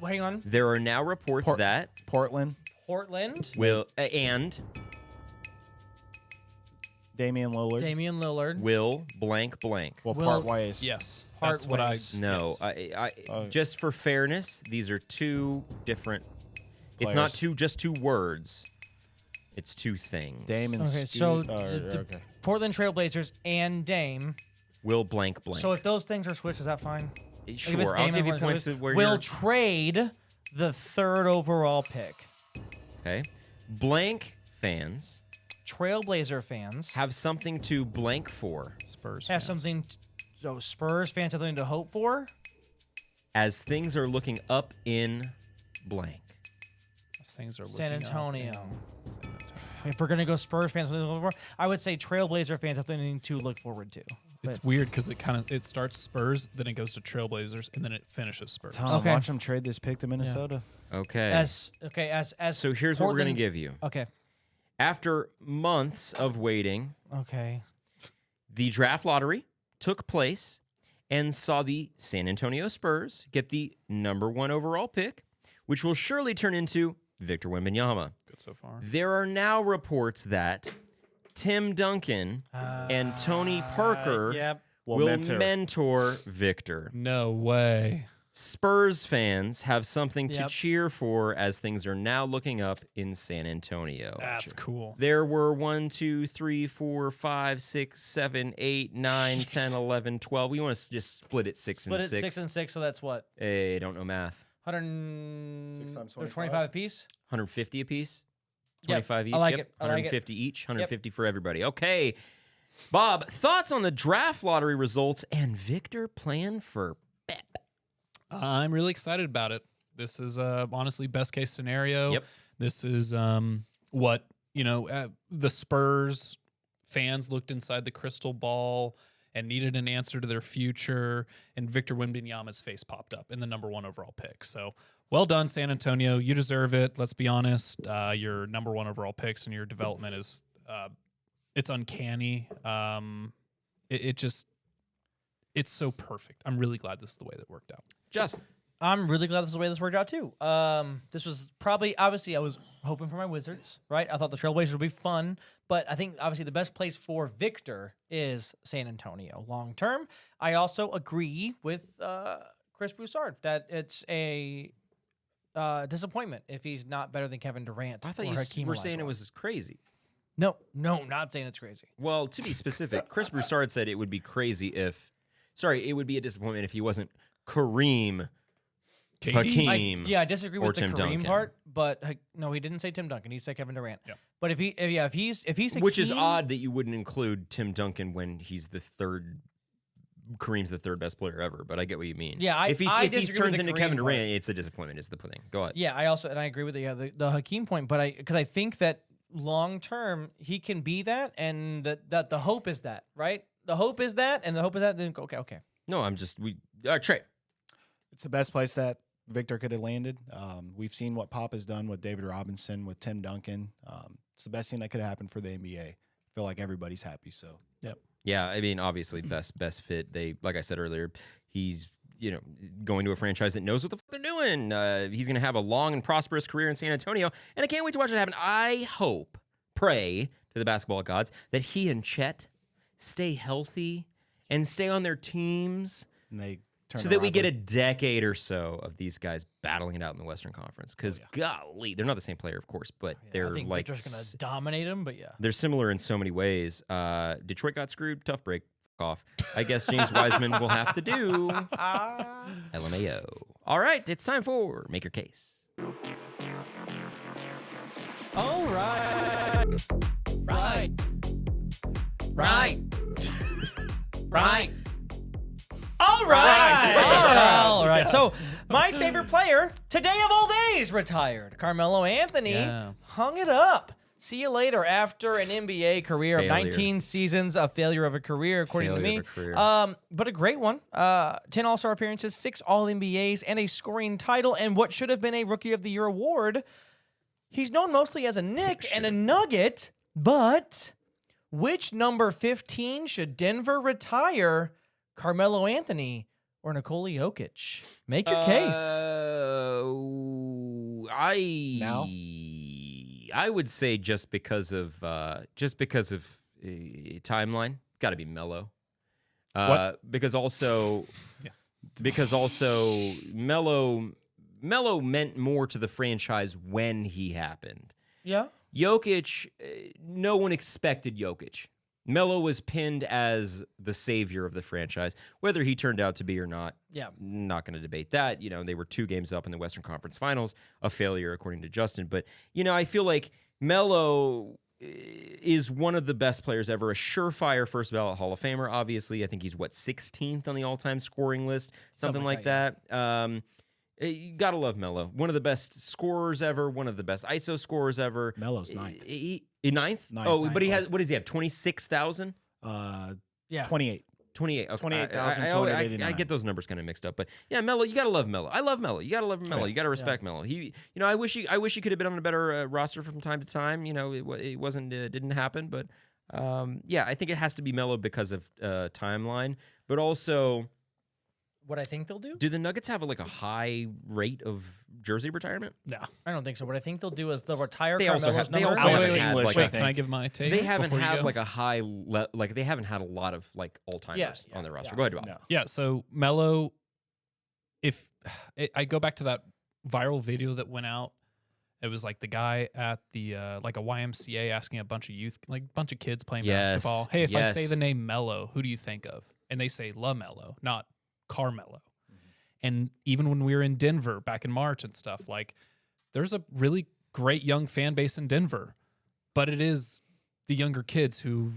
Hang on. there are now reports that Portland. Portland. will and Damian Lillard. Damian Lillard. will blank blank. Will Will- part ways. Yes, Part that's what I. ways. No, yes. just for fairness, these are two different. It's not Players. just two words. It's two things. Dame and Okay, Scoot- so okay. Portland Trailblazers and Dame. will blank blank. So if those things are switched, is that fine? Like, if Sure, it's I'll Dame give and you Portland points Trailblazers, where will you're trade the 3rd overall pick. okay. Blank fans Trailblazer fans have something to blank for Spurs have fans. something. So Spurs fans have something to hope for. as things are looking up in blank. Those things are San looking up Antonio. in San Antonio. If we're gonna go Spurs fans, have something to look for, I would say Trailblazer fans have something to look forward to. It's weird because it starts Spurs, then it goes to Trailblazers, and then it finishes Spurs. Tom, Okay. watch them trade this pick to Minnesota. Okay. As so here's what we're going Portland- to give you. Okay. After months of waiting, Okay. the draft lottery took place and saw the San Antonio Spurs get the number 1 overall pick, which will surely turn into Victor Wembanyama. Good so far. There are now reports that Tim Duncan and Tony Parker Yep. will mentor. mentor Victor. No way. Spurs fans have something to Yep. cheer for as things are now looking up in San Antonio. That's cool. There were 1, 2, 3, 4, 5, 6, 7, 8, 9, 10, 11, 12. We want to just split it 6 Split and it 6. 6 and 6, so that's what? Hey, don't know math. 100 times 25 apiece. 150 apiece? Yep, 25 each? I like Yep. it. I like it. 150 each? 150 for everybody. Okay. Bob, thoughts on the draft lottery results and Victor plan for Pep? I'm really excited about it. This is honestly best case scenario. Yep. This is what the Spurs fans looked inside the crystal ball and needed an answer to their future, and Victor Wembanyama's face popped up in the number 1 overall pick. So well done, San Antonio. You deserve it. Let's be honest. Your number 1 overall picks and your development is it's uncanny. It's so perfect. I'm really glad this is the way that worked out. Justin. I'm really glad this is the way this worked out too. This was probably obviously I was hoping for my Wizards, right? I thought the Trailblazers would be fun, but I think obviously the best place for Victor is San Antonio long term. I also agree with Chris Broussard that it's a disappointment if he's not better than Kevin Durant. I thought or you Hakeem were saying it Olajuwon. was crazy. No, not saying it's crazy. Well, to be specific, Chris Broussard said it would be crazy if... Sorry, it would be a disappointment if he wasn't Kareem Hakeem. I disagree or with the Tim Kareem Duncan. part, but no, he didn't say Tim Duncan. He said Kevin Durant. Yeah. But if he's Which is Hakeem- odd that you wouldn't include Tim Duncan when he's the third... Kareem's the 3rd best player ever, but I get what you mean. Yeah, if he I turns disagree with the into Kareem Kevin part. Durant, it's a disappointment. Is the thing. Go ahead. Yeah, I agree with the Hakeem point, but because I think that long term he can be that, and that the hope is that, right? The hope is that, and the hope is that. Then okay. No, I'm just Trey. It's the best place that Victor could have landed. We've seen what Pop has done with David Robinson, with Tim Duncan. It's the best thing that could happen for the NBA. I feel like everybody's happy. So Yeah, I mean, obviously, best fit. They, like I said earlier, he's going to a franchise that knows what the fuck they're doing. He's going to have a long and prosperous career in San Antonio, and I can't wait to watch it happen. I pray to the basketball gods that he and Chet stay healthy and stay on their teams, and they turn so that we get a rivalry. decade or so of these guys battling it out in the Western Conference. Because golly, they're not the same player, of course, but they're I think like Victor's gonna dominate him, but yeah. they're similar in so many ways. Detroit got screwed. Tough break. Fuck off. I guess James Wiseman will have to do. LMAO. All right, it's time for Make Your Case. All right. Right. All right. So, my favorite player, today of all days, retired. Carmelo Anthony hung it up. See you later after an NBA career of 19 seasons, a failure of a career, according to me. But a great one. 10 All-Star appearances, 6 All-NBAs, and a scoring title, and what should have been a Rookie of the Year award. He's known mostly as a Knick and a Nugget, but which number 15 should Denver retire? Carmelo Anthony or Nikola Jokic? Make your case. I would say just because of timeline, got to be Melo. Because also Melo meant more to the franchise when he happened. Yeah. Jokic, no one expected Jokic. Melo was pinned as the savior of the franchise, whether he turned out to be or not. Yeah. Not going to debate that. They were 2 games up in the Western Conference Finals, a failure according to Justin. But, I feel like Melo is one of the best players ever, a surefire first ballot Hall of Famer. Obviously, I think he's 16th on the all-time scoring list, something like that. You gotta love Melo. One of the best scorers ever. One of the best ISO scorers ever. Melo's ninth. Ninth? But he has. What does he have? 26,000. 28. 28. Okay. 28,289. I get those numbers kind of mixed up, but yeah, Melo. You gotta love Melo. I love Melo. You gotta love Melo. You gotta respect Melo. He, I wish he could have been on a better roster from time to time. It wasn't. Didn't happen, but I think it has to be Melo because of timeline, but also. What I think they'll do? Do the Nuggets have a high rate of jersey retirement? No. I don't think so. What I think they'll do is they'll retire They also Carmelo's have- they number. also Alex haven't had, English, Wait, can I give my take? They haven't before you had go? a high they haven't had a lot of all-timers on their roster. yeah. Go ahead, Bob. No. Yeah, so Melo, I go back to that viral video that went out, it was the guy at the a YMCA asking a bunch of bunch of kids playing basketball. Hey, if I say the name Melo, who do you think of? And they say LaMelo, not Carmelo. And even when we were in Denver back in March and stuff, there's a really great young fan base in Denver, but it is the younger kids who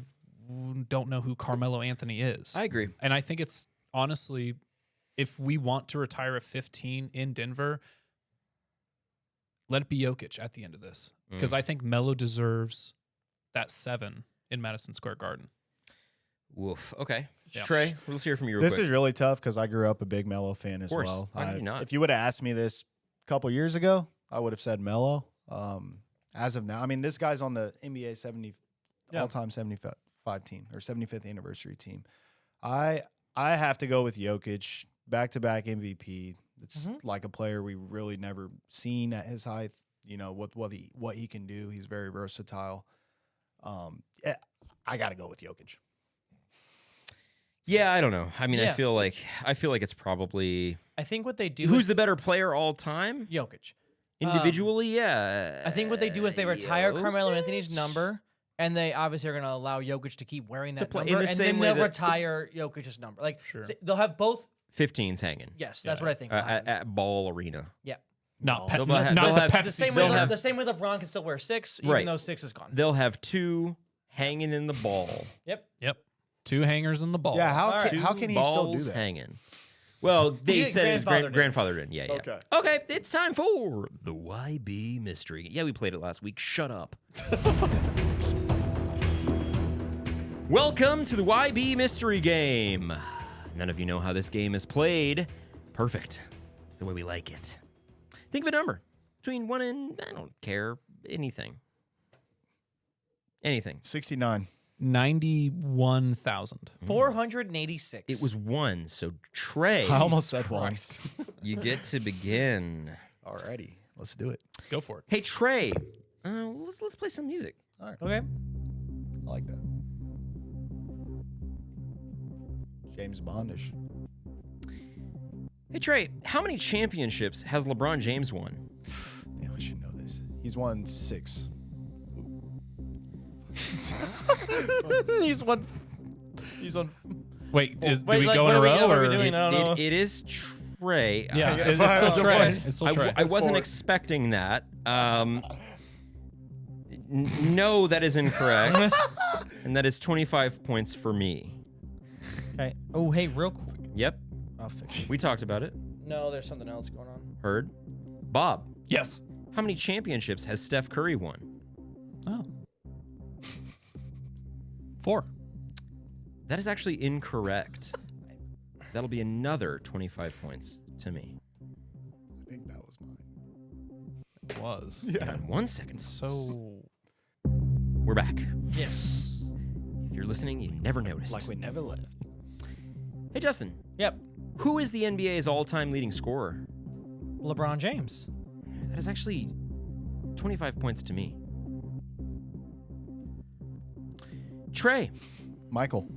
don't know who Carmelo Anthony is. I agree. And I think it's honestly, if we want to retire a 15 in Denver, let it be Jokic at the end of this. Because I think Melo deserves that 7 in Madison Square Garden. Woof. Okay. Yeah. Trey, let's hear from you real This quick. is really tough because I grew up a big Melo fan as course. well. How could you not? If you would have asked me this a couple years ago, I would have said Melo. As of now, this guy's on the NBA all-time 75 team or 75th anniversary team. I have to go with Jokic, back-to-back MVP. It's like a player we really never seen at his height. What he can do. He's very versatile. I got to go with Jokic. Yeah, I don't know. Yeah. I feel like it's probably I think what they do who's is the better player all time Jokic. individually. Yeah, I think what they do is they retire Jokic. Carmelo Anthony's number, and they obviously are going to allow Jokic to keep wearing that play- in number, the and same then way they'll that- retire Jokic's number. Sure. They'll have both. 15's hanging. Yes, that's what I think. will happen. At Ball Arena. Yeah. Not They'll not have- the they'll have- Pepsi. The same they'll way have- the same way LeBron can still wear 6, even Right. though 6 is gone. They'll have 2 hanging in the ball. Yep. Yep. 2 hangers in the ball. Yeah, how Alright. can he still do Balls that? hanging. Well, they He said it's grandfathered in. grandfathered in. Yeah. Okay. Okay, it's time for the YB mystery. Yeah, we played it last week. Shut up. Welcome to the YB mystery game. None of you know how this game is played. Perfect. It's the way we like it. Think of a number between 1 and, I don't care, anything. Anything. 69. 91,000. 486. It was 1, so Trey, I almost said one. you get to begin. Alrighty, let's do it. Go for it. Hey Trey, let's play some music. All right, Okay. I like that. James Bondish. Hey Trey, how many championships has LeBron James won? Yeah, I should know this. He's won 6. He's one. Wait, do Wait, we like, go what in a are we- row? what are we or doing? I don't know. It is Trey. Yeah, it's Fine, still okay. Trey. It's still Trey. I wasn't 4. expecting that. No, that is incorrect. And that is 25 points for me. Okay. Oh, hey, real quick. Yep, I'll fix it. we talked about it. No, there's something else going on. Heard. Bob, Yes. how many championships has Steph Curry won? Oh. 4. That is actually incorrect. That'll be another 25 points to me. I think that was mine. It was. Hang on 1 second. So We're back. Yes. If you're listening, you never noticed. Like we never left. Hey, Justin, Yep. who is the NBA's all-time leading scorer? LeBron James. That is actually 25 points to me. Trey. Michael.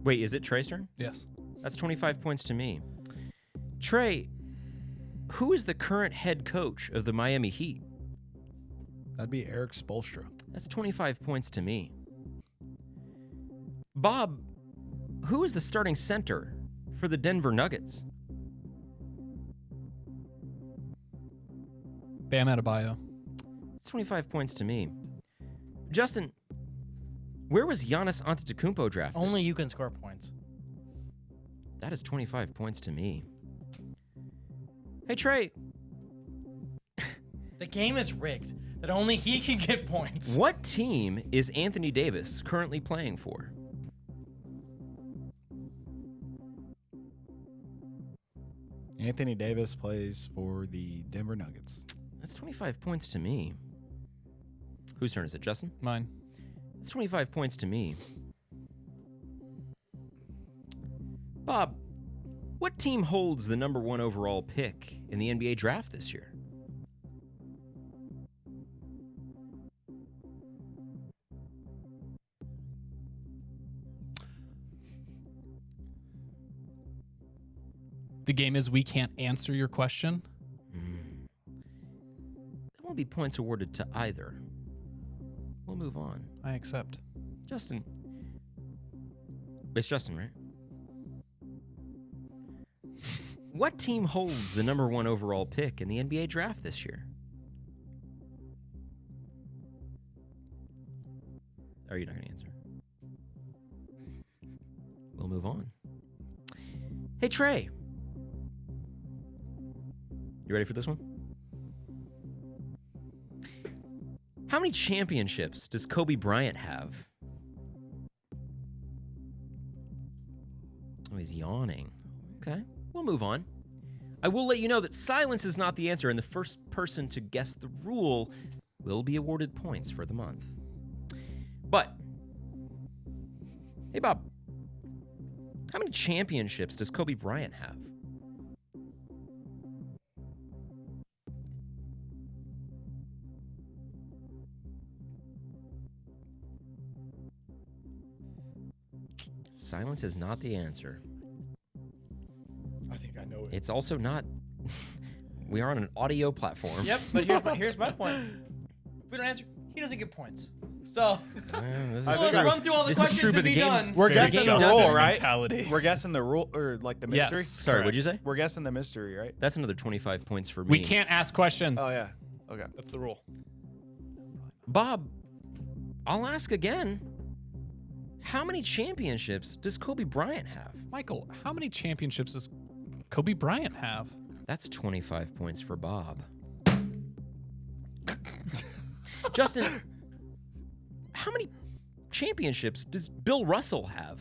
Wait, is it Trey's turn? yes. That's 25 points to me. Trey, who is the current head coach of the Miami Heat? That'd be Eric Spoelstra. That's 25 points to me. Bob, who is the starting center for the Denver Nuggets? Bam Adebayo. That's 25 points to me. Justin, where was Giannis Antetokounmpo drafted? Only you can score points. That is 25 points to me. Hey, Trey, The game is rigged. That only he can get points. what team is Anthony Davis currently playing for? Anthony Davis plays for the Denver Nuggets. That's 25 points to me. Whose turn is it, Justin? Mine. That's 25 points to me. Bob, what team holds the number 1 overall pick in the NBA draft this year? The game is we can't answer your question. There won't be points awarded to either. We'll move on. I accept. Justin. It's Justin, right? What team holds the number 1 overall pick in the NBA draft this year? Are you not going to answer? We'll move on. Hey, Trey. You ready for this one? How many championships does Kobe Bryant have? Oh, he's yawning. Okay, we'll move on. I will let you know that silence is not the answer, and the first person to guess the rule will be awarded points for the month. But, hey, Bob, how many championships does Kobe Bryant have? Silence is not the answer. I think I know it. It's also not. We are on an audio platform. Yep, but here's my point. If we don't answer, he doesn't get points. So This is let's true. run through all the This is questions true, but and the be game- done. We're Fair guessing game the doesn't rule, right? mentality. We're guessing the rule, or like the mystery. Yes. Sorry, what'd you say? We're guessing the mystery, right? That's another 25 points for me. We can't ask questions. Oh yeah. Okay. That's the rule. Bob, I'll ask again. How many championships does Kobe Bryant have? Michael, how many championships does Kobe Bryant have? That's 25 points for Bob. Justin, how many championships does Bill Russell have?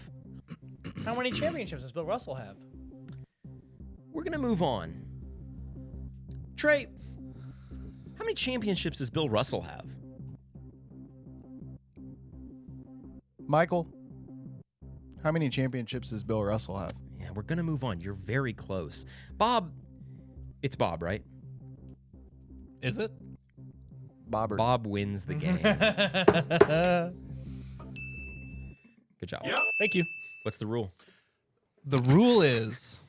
How many championships does Bill Russell have? We're going to move on. Trey, how many championships does Bill Russell have? Michael, how many championships does Bill Russell have? Yeah, we're going to move on. You're very close. Bob, it's Bob, right? Is it? Bobbert. Bob wins the game. Good job. Thank you. What's the rule? The rule is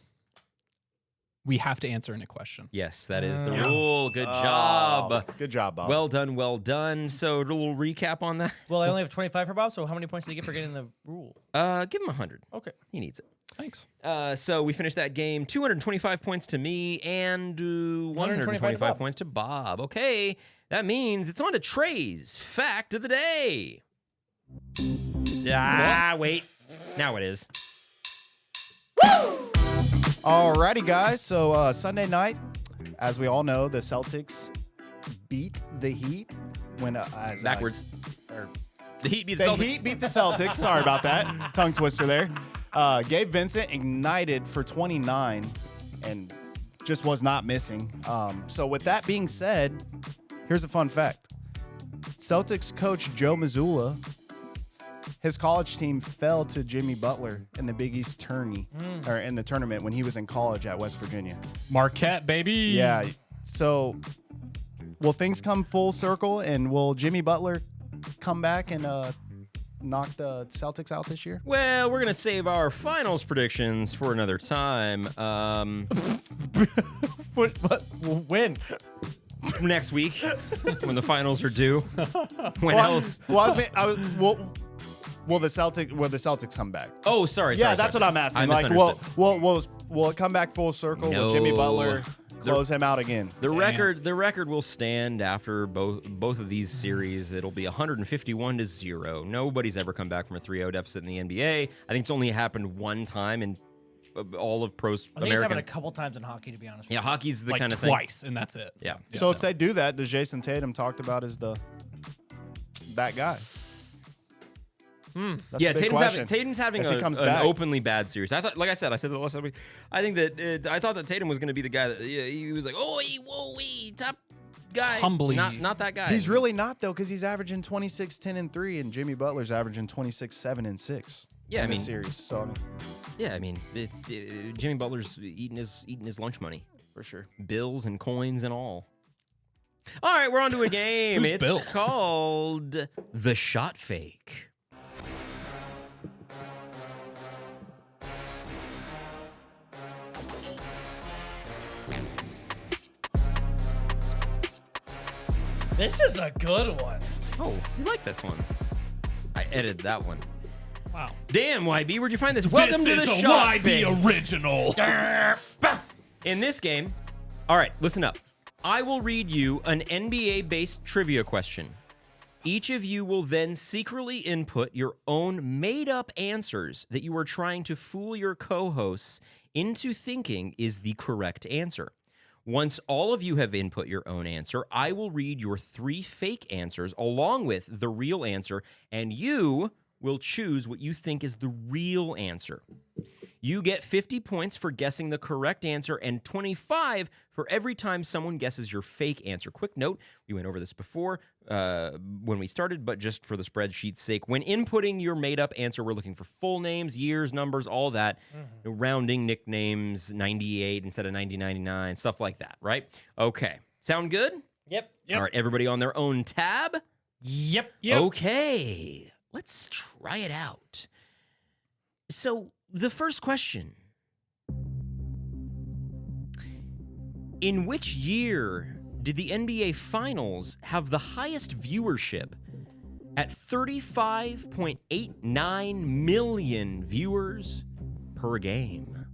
we have to answer any question. Yes, that is the rule. Good job. Oh, good job, Bob. Well done, well done. So a little recap on that. Well, I only have 25 for Bob, so how many points did he get for getting the rule? Give him 100. Okay. He needs it. Thanks. So we finished that game. 225 points to me and 125 points to Bob. Okay, that means it's on to Trey's fact of the day. Wait. Now it is. Alrighty, guys. So Sunday night, as we all know, the Celtics beat the Heat when Backwards. The Heat beat the The Celtics. Heat beat the Celtics. Sorry about that. Tongue twister there. Gabe Vincent ignited for 29 and just was not missing. So with that being said, here's a fun fact. Celtics coach Joe Mazzulla, his college team fell to Jimmy Butler in the Big East tourney, or in the tournament when he was in college at West Virginia. Marquette, baby. Yeah. So will things come full circle, and will Jimmy Butler come back and knock the Celtics out this year? Well, we're going to save our finals predictions for another time. When? Next week, when the finals are due. When Well, else? Will the Celtics come back? Oh, sorry. Yeah, sorry, that's sorry. what I'm asking. I Like, misunderstood. will it come back full circle? No. Will Jimmy Butler close him out again? The record will stand after both of these series. It'll be 151-0. Nobody's ever come back from a 3-0 deficit in the NBA. I think it's only happened one time in all of pro I think it's American. happened a couple times in hockey, to be honest with Yeah, hockey's the Like kind of thing. twice, and that's it. Yeah. So if they do that, does Jason Tatum talked about as that guy? That's Yeah, a big question. Tatum's having If he comes an back. openly bad series. I thought, like I said the last week. I think that I thought that Tatum was going to be the guy that he was like, top guy. Humbly. not that guy. He's really not though, because he's averaging 26, 10, and 3, and Jimmy Butler's averaging 26, 7, and 6. Yeah, in I this mean- series. So I mean, Yeah, I mean, it's Jimmy Butler's eating his lunch money, for sure. bills and coins and all. All right, we're on to a game. Who's It's Bill? called The Shot Fake. you. This is a good one. Oh, you like this one? I edited that one. Wow. Damn, YB, where'd you find this? Welcome this to is the a Shot YB Fake. original. In this game, all right, listen up. I will read you an NBA-based trivia question. Each of you will then secretly input your own made-up answers that you are trying to fool your co-hosts into thinking is the correct answer. Once all of you have input your own answer, I will read your 3 fake answers along with the real answer, and you will choose what you think is the real answer. You get 50 points for guessing the correct answer and 25 for every time someone guesses your fake answer. Quick note, we went over this before when we started, but just for the spreadsheet's sake, when inputting your made-up answer, we're looking for full names, years, numbers, all that, rounding nicknames, 98 instead of 9099, stuff like that, right? Okay. Sound good? Yep. All right, everybody on their own tab? Yep. Okay, let's try it out. So, the first question. In which year did the NBA Finals have the highest viewership at 35.89 million viewers per game?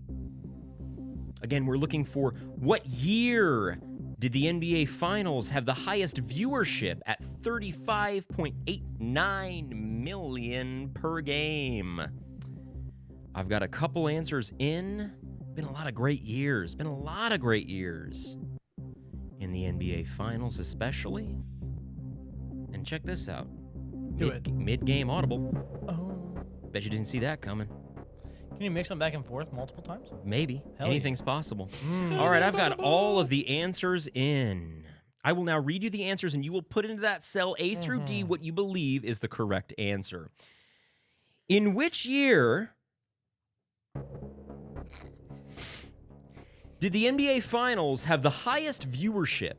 Again, we're looking for what year did the NBA Finals have the highest viewership at 35.89 million per game? I've got a couple answers in. Been a lot of great years. In the NBA Finals, especially. And check this out. Do it. Mid-game audible. Oh. Bet you didn't see that coming. Can you mix them back and forth multiple times? Maybe. Hell Anything's possible. All right, I've got all of the answers in. I will now read you the answers, and you will put into that cell A through D what you believe is the correct answer. In which year did the NBA Finals have the highest viewership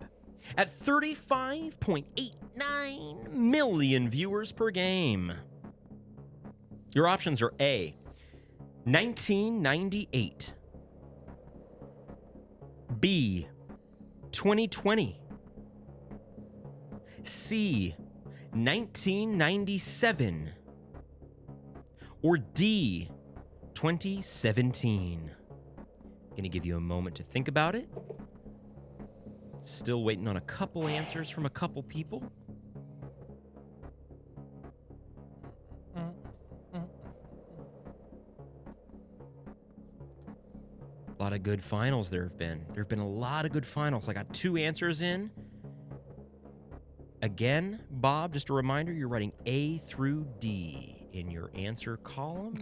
at 35.89 million viewers per game? Your options are A, 1998, B, 2020, C, 1997, or D, 2017. Gonna give you a moment to think about it. Still waiting on a couple answers from a couple people. A lot of good finals there have been. There have been a lot of good finals. I got 2 answers in. Again, Bob, just a reminder, you're writing A through D in your answer column.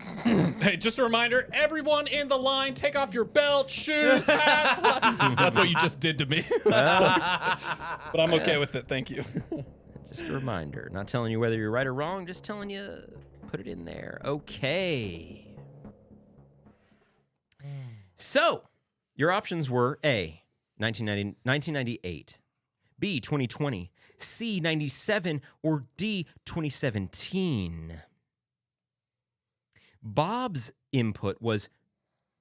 Hey, just a reminder, everyone in the line, take off your belt, shoes, hats. That's what you just did to me. But I'm okay with it. Thank you. Just a reminder. Not telling you whether you're right or wrong, just telling you, put it in there. Okay. So, your options were A, 1998, B, 2020, C, 97, or D, 2017. Bob's input was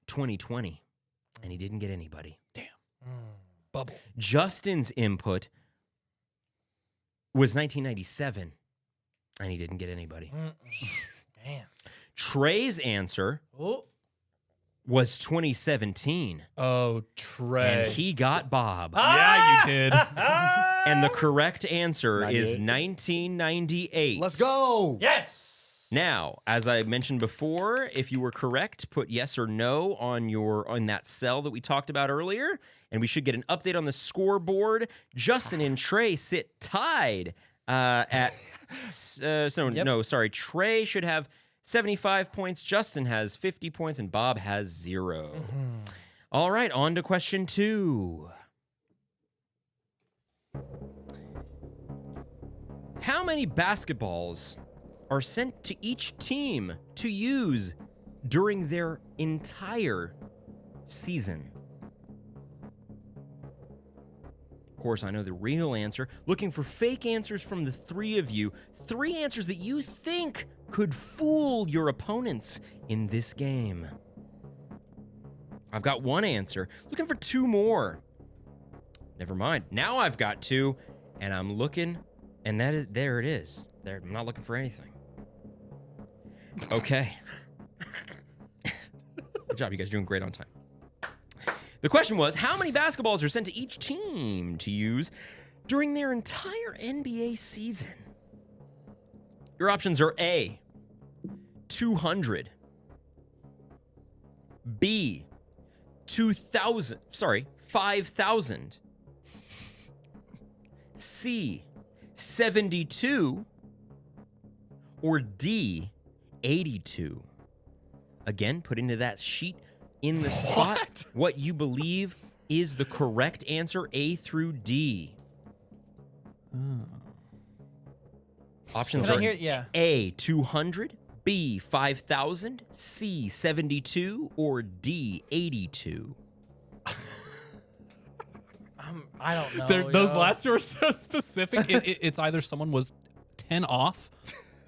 2020, and he didn't get anybody. Damn. Bubble. Justin's input was 1997, and he didn't get anybody. Man. Trey's answer Oh. was 2017, Oh, Trey. and he got Bob. Yeah, you did. And the correct answer is 98. 1998. Let's go. Yes. Now, as I mentioned before, if you were correct, put yes or no on that cell that we talked about earlier, and we should get an update on the scoreboard. Justin and Trey sit tied at Trey should have 75 points, Justin has 50 points, and Bob has 0. All right, on to question 2. How many basketballs are sent to each team to use during their entire season? Of course, I know the real answer. Looking for fake answers from the 3 of you. 3 answers that you think could fool your opponents in this game. I've got 1 answer. Looking for 2 more. Never mind. Now I've got 2, and I'm looking, and there it is. There, I'm not looking for anything. Okay. Good job. You guys are doing great on time. The question was, how many basketballs are sent to each team to use during their entire NBA season? Your options are A, 200, B, 5,000, C, 72, or D, 82. Again, put into that sheet in the spot what you believe is the correct answer, A through D. Options Can I are hear it? Yeah. A, 200, B, 5,000, C, 72, or D, 82. I don't know. Those last 2 are so specific. It's either someone was 10 off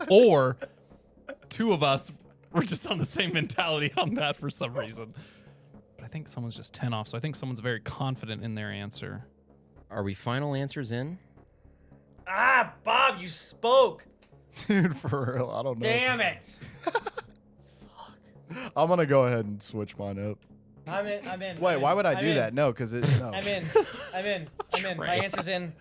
or 2 of us were just on the same mentality on that for some reason. But I think someone's just 10 off, so I think someone's very confident in their answer. Are we final answers in? Ah, Bob, you spoke. Dude, for real, I don't know. Damn it. I'm going to go ahead and switch mine up. I'm in. Wait, why would I I'm do in. that? No, because no. I'm in. My answer's in.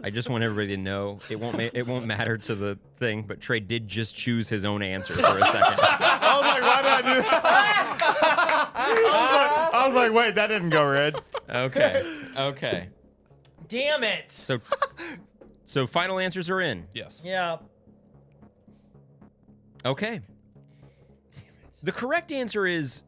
I just want everybody to know it won't matter to the thing, but Trey did just choose his own answer for a second. I was like, why did I do that? I was like, wait, that didn't go red. Okay. Damn it. So final answers are in. Yes. Yeah. Okay. The correct answer is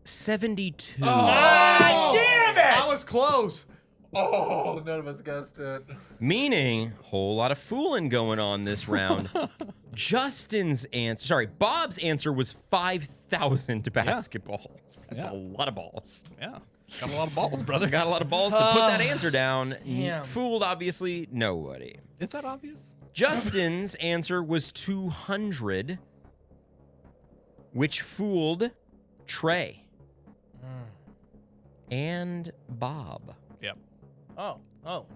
72. Ah, damn it. I was close. Oh, none of us guessed it. Meaning, whole lot of fooling going on this round. Bob's answer was 5,000 basketballs. That's Yeah. a lot of balls. Yeah. Got a lot of balls, brother. Got a lot of balls to put that answer down. Damn. Fooled, obviously, nobody. Is that obvious? Justin's answer was 200, which fooled Trey and Bob. Yep. Oh,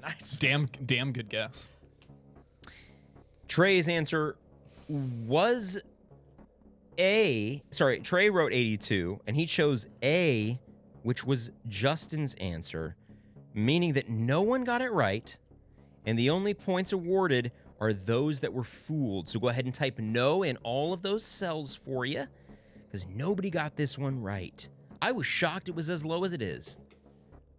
nice. Damn good guess. Trey's answer was Trey wrote 82, and he chose A, which was Justin's answer, meaning that no one got it right, and the only points awarded are those that were fooled. So go ahead and type no in all of those cells for you, because nobody got this one right. I was shocked it was as low as it is.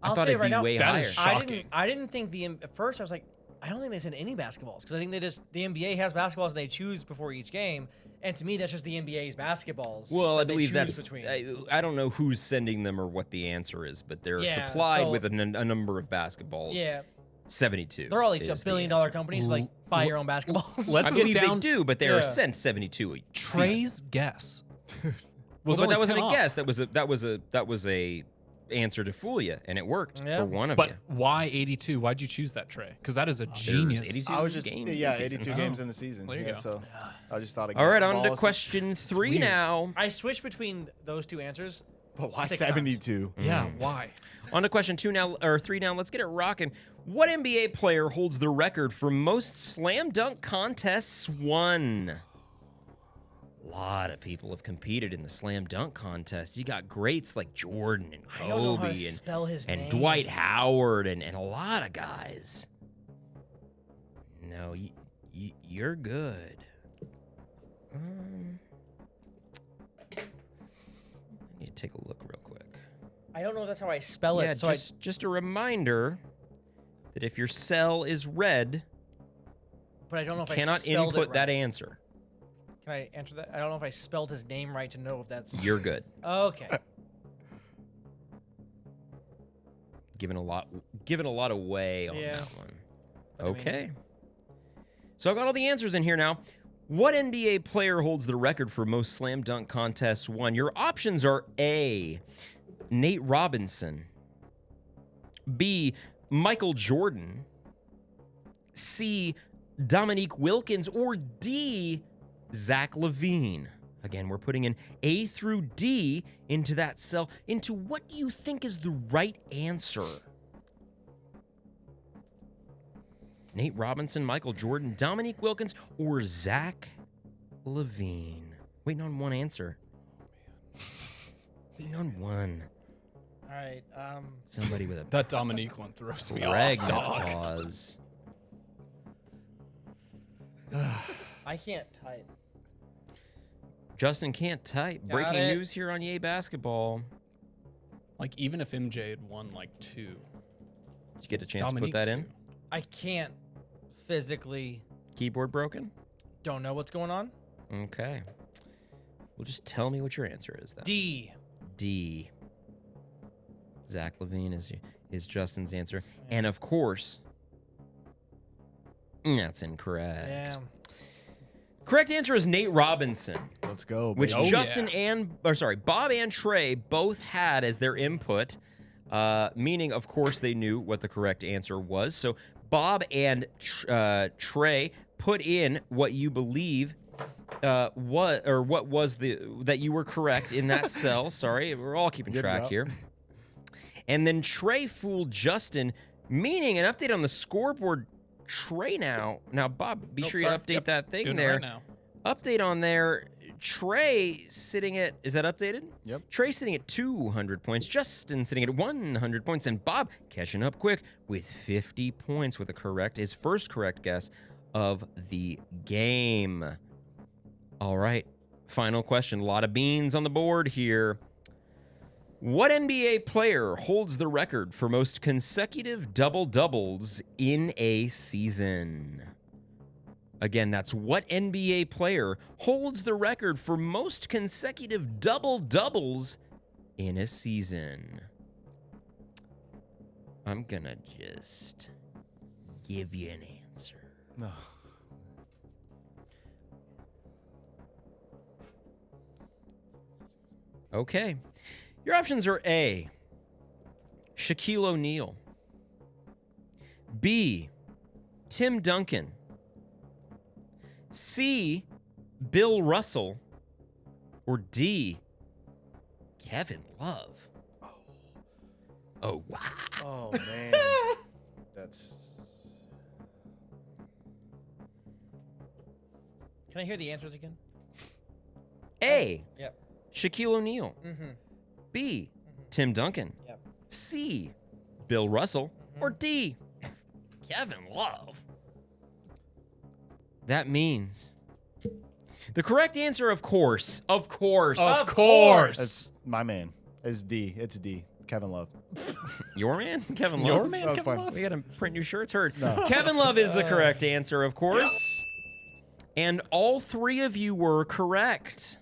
I I'll thought say it'd right be now, way that higher. is shocking. I didn't think at first I was like, I don't think they said any basketballs because I think the NBA has basketballs and they choose before each game, and to me that's just the NBA's basketballs. Well, I that they believe choose that's. between. I don't know who's sending them or what the answer is, but they're Yeah, supplied so- with a number of basketballs. yeah, 72. they're all each is a the billion-dollar answer. companies. Like buy your own basketballs. Let's I get believe down- they do, but they are Yeah. sent 72. Trey's guess. Well, but only that wasn't 10 a off. guess. That was a answer to fool you, and it worked Yeah. for one of But you. why 82? Why'd you choose that, Trey? Because that is a genius. 82 I was just games in yeah, the season. 82 games in the season. There you yeah, go. So I just thought. I'd All get right, the on to balls. question 3 weird. now. I switched between those two answers. But why 6 times. 72? Yeah, why? On to question 2 now, or 3 now. Let's get it rocking. What NBA player holds the record for most slam dunk contests won? A lot of people have competed in the slam dunk contest. You got greats like Jordan and I don't know how to Kobe spell his and name. Dwight Howard and a lot of guys. No, you're good. I need to take a look real quick. I don't know if that's how I spell it. Yeah, So just a reminder that if your cell is red, but I don't know if I cannot spelled input it that right. answer. Can I answer that? I don't know if I spelled his name right to know if that's. You're good. Okay. Giving a lot away on Yeah. that one. But I mean- Okay. So I've got all the answers in here now. What NBA player holds the record for most slam dunk contests won? Your options are A, Nate Robinson, B, Michael Jordan, C, Dominique Wilkins, or D, Zach LaVine. Again, we're putting in A through D into that cell. Into what do you think is the right answer? Nate Robinson, Michael Jordan, Dominique Wilkins, or Zach LaVine? Waiting on one answer. Waiting on one. All right. Somebody with a That Dominique one throws me off, pregnant dog. pause. I can't type. Justin can't type. Got Breaking it. news here on Yay Basketball. Like, even if MJ had won, like, 2. Did you get a chance Dominique to put that 2. in? I can't physically. Keyboard broken? Don't know what's going on. Okay. Well, just tell me what your answer is then. D. D. Zach LaVine is Justin's answer. And of course, that's incorrect. Yeah. Correct answer is Nate Robinson, Let's go. which baby. Justin Bob and Trey both had as their input, meaning, of course, they knew what the correct answer was. So Bob and Trey put in what you believe what was that you were correct in that cell. Sorry, we're all keeping Good track route. here. And then Trey fooled Justin, meaning an update on the scoreboard. Trey now, Bob, be Oh, sure sorry. you update Yep. that thing Doing it there. right now. Update on there. Trey sitting at, is that updated? Yep. Trey sitting at 200 points. Justin sitting at 100 points. And Bob catching up quick with 50 points with his first correct guess of the game. All right. Final question. A lot of beans on the board here. What NBA player holds the record for most consecutive double-doubles in a season? Again, that's what NBA player holds the record for most consecutive double-doubles in a season. I'm gonna just give you an answer. No. Okay. Your options are A, Shaquille O'Neal, B, Tim Duncan, C, Bill Russell, or D, Kevin Love. Oh, wow. Oh man. That's. Can I hear the answers again? A, Yep. Shaquille O'Neal, Mm-hmm. B, Tim Duncan, Yep. C, Bill Russell, or D, Kevin Love. That means the correct answer, of course. That's my man. It's D. It's D. Kevin Love. Your man, Kevin Love. Your man, That was Kevin fine. Love? We got to print new shirts. Heard. Kevin Love is the correct answer, of course. And all three of you were correct.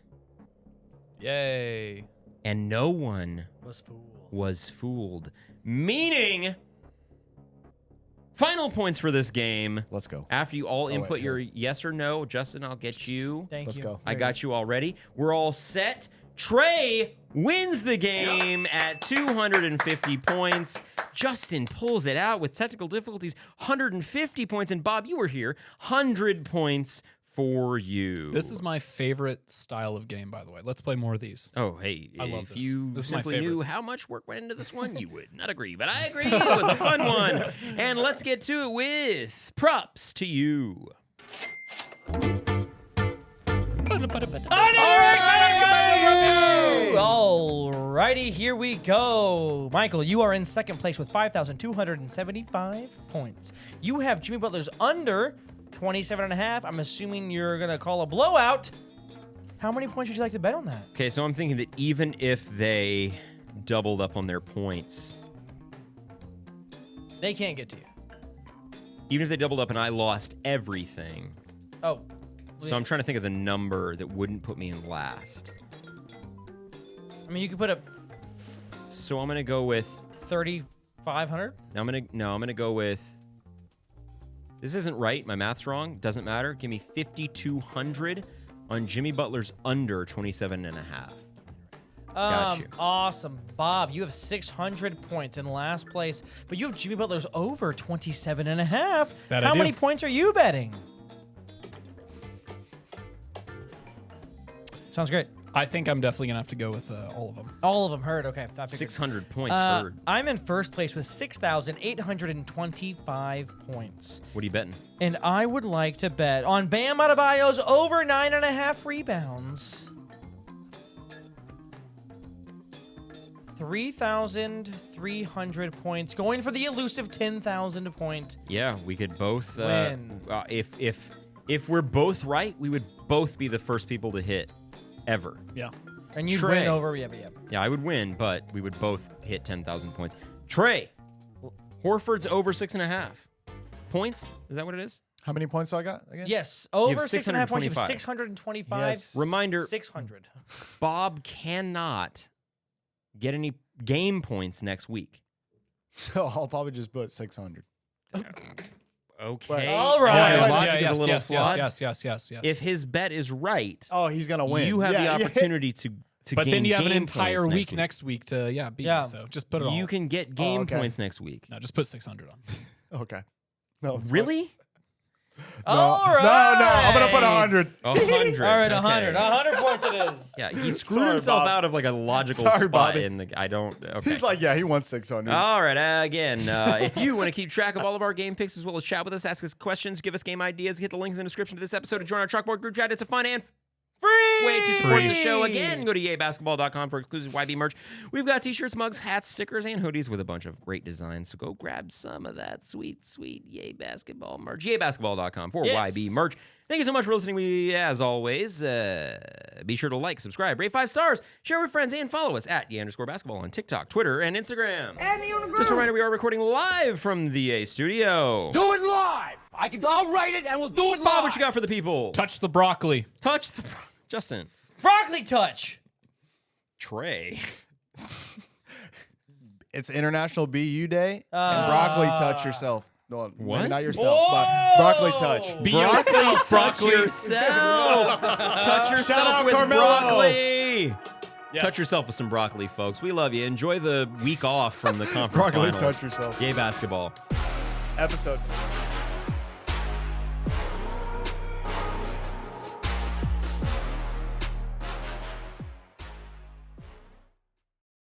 Yay. And no one Was fooled. Meaning, final points for this game. Let's go. After you all wait, input your here. yes or no, Justin, I'll get you. Thank Let's you. go. I got you already. We're all set. Trey wins the game at 250 points. Justin pulls it out with technical difficulties, 150 points. And Bob, you were here, 100 points for you. This is my favorite style of game, by the way. Let's play more of these. Oh, hey, I love if this. you This is my simply knew favorite. how much work went into this one, you would not agree. But I agree. It was a fun one. And let's get to it with props to you. Alrighty, here we go. Michael, you are in second place with 5,275 points. You have Jimmy Butler's under 27.5. I'm assuming you're going to call a blowout. How many points would you like to bet on that? Okay, so I'm thinking that even if they doubled up on their points, They can't get to you. even if they doubled up and I lost everything, Oh. so I'm trying to think of the number that wouldn't put me in last. I mean, you could put up So I'm gonna go with. 3,500. I'm gonna go with. This isn't right. My math's wrong. Doesn't matter. Give me 5,200 on Jimmy Butler's under 27.5. Got you. Awesome. Bob, you have 600 points in last place, but you have Jimmy Butler's over 27.5. That I How do. many points are you betting? Sounds great. I think I'm definitely going to have to go with all of them. All of them heard. Okay. I figured. 600 points heard. I'm in first place with 6,825 points. What are you betting? And I would like to bet on Bam Adebayo's over 9.5 rebounds. 3,300 points, going for the elusive 10,000 point. Yeah, we could both. Win. If we're both right, we would both be the first people to hit ever. Yeah. And you'd Trey. win over, yeah. Yeah, I would win, but we would both hit 10,000 points. Trey, Horford's over 6.5 points. Is that what it is? How many points do I got again? Yes, over 6.5 points. You have 625. 625. Yes. Reminder: 600. Bob cannot get any game points next week. So I'll probably just put 600. Okay. All right. Your Yeah, logic is a little flawed. yes. If his bet is right, Oh, he's gonna win. you have Yeah, the yeah. opportunity to But gain then you have an game entire points week next week to beat Yeah. me. So just put it all. You can get game okay. points next week. No, just put 600 on. Okay. No, it's fine. Really? All right. No, I'm gonna put 100. 100. All right, Okay. 100. 100 points it is. Yeah, he screwed Sorry, himself Bob. out of like a logical Sorry, spot Bobby. in the. I don't. Okay. He's like, yeah, he wants 600. All right. Again, if you want to keep track of all of our game picks as well as chat with us, ask us questions, give us game ideas, hit the link in the description to this episode and join our Chalkboard group chat. It's a fun and Free. way to support the Free. show. Again, go to yabasketball.com for exclusive YB merch. We've got t-shirts, mugs, hats, stickers, and hoodies with a bunch of great designs. So go grab some of that sweet, sweet Yay Basketball merch. yabasketball.com for Yes. YB merch. Thank you so much for listening. We, as always, be sure to like, subscribe, rate 5 stars, share with friends, and follow us at @Yay_basketball on TikTok, Twitter, and Instagram. Just a reminder, we are recording live from the EA studio. Do it live. I'll write it and we'll do it live. Bob, what you got for the people? Touch the broccoli. Touch the... Justin. Broccoli touch. Trey. It's International BU Day, and broccoli touch yourself. No, maybe What? not yourself, but broccoli touch. Be yourself, Touch broccoli. yourself. Touch yourself out, with Carmelo. broccoli. Yes. Touch yourself with some broccoli, folks. We love you. Enjoy the week off from the conference Broccoli finals. touch yourself. Yay basketball. Episode.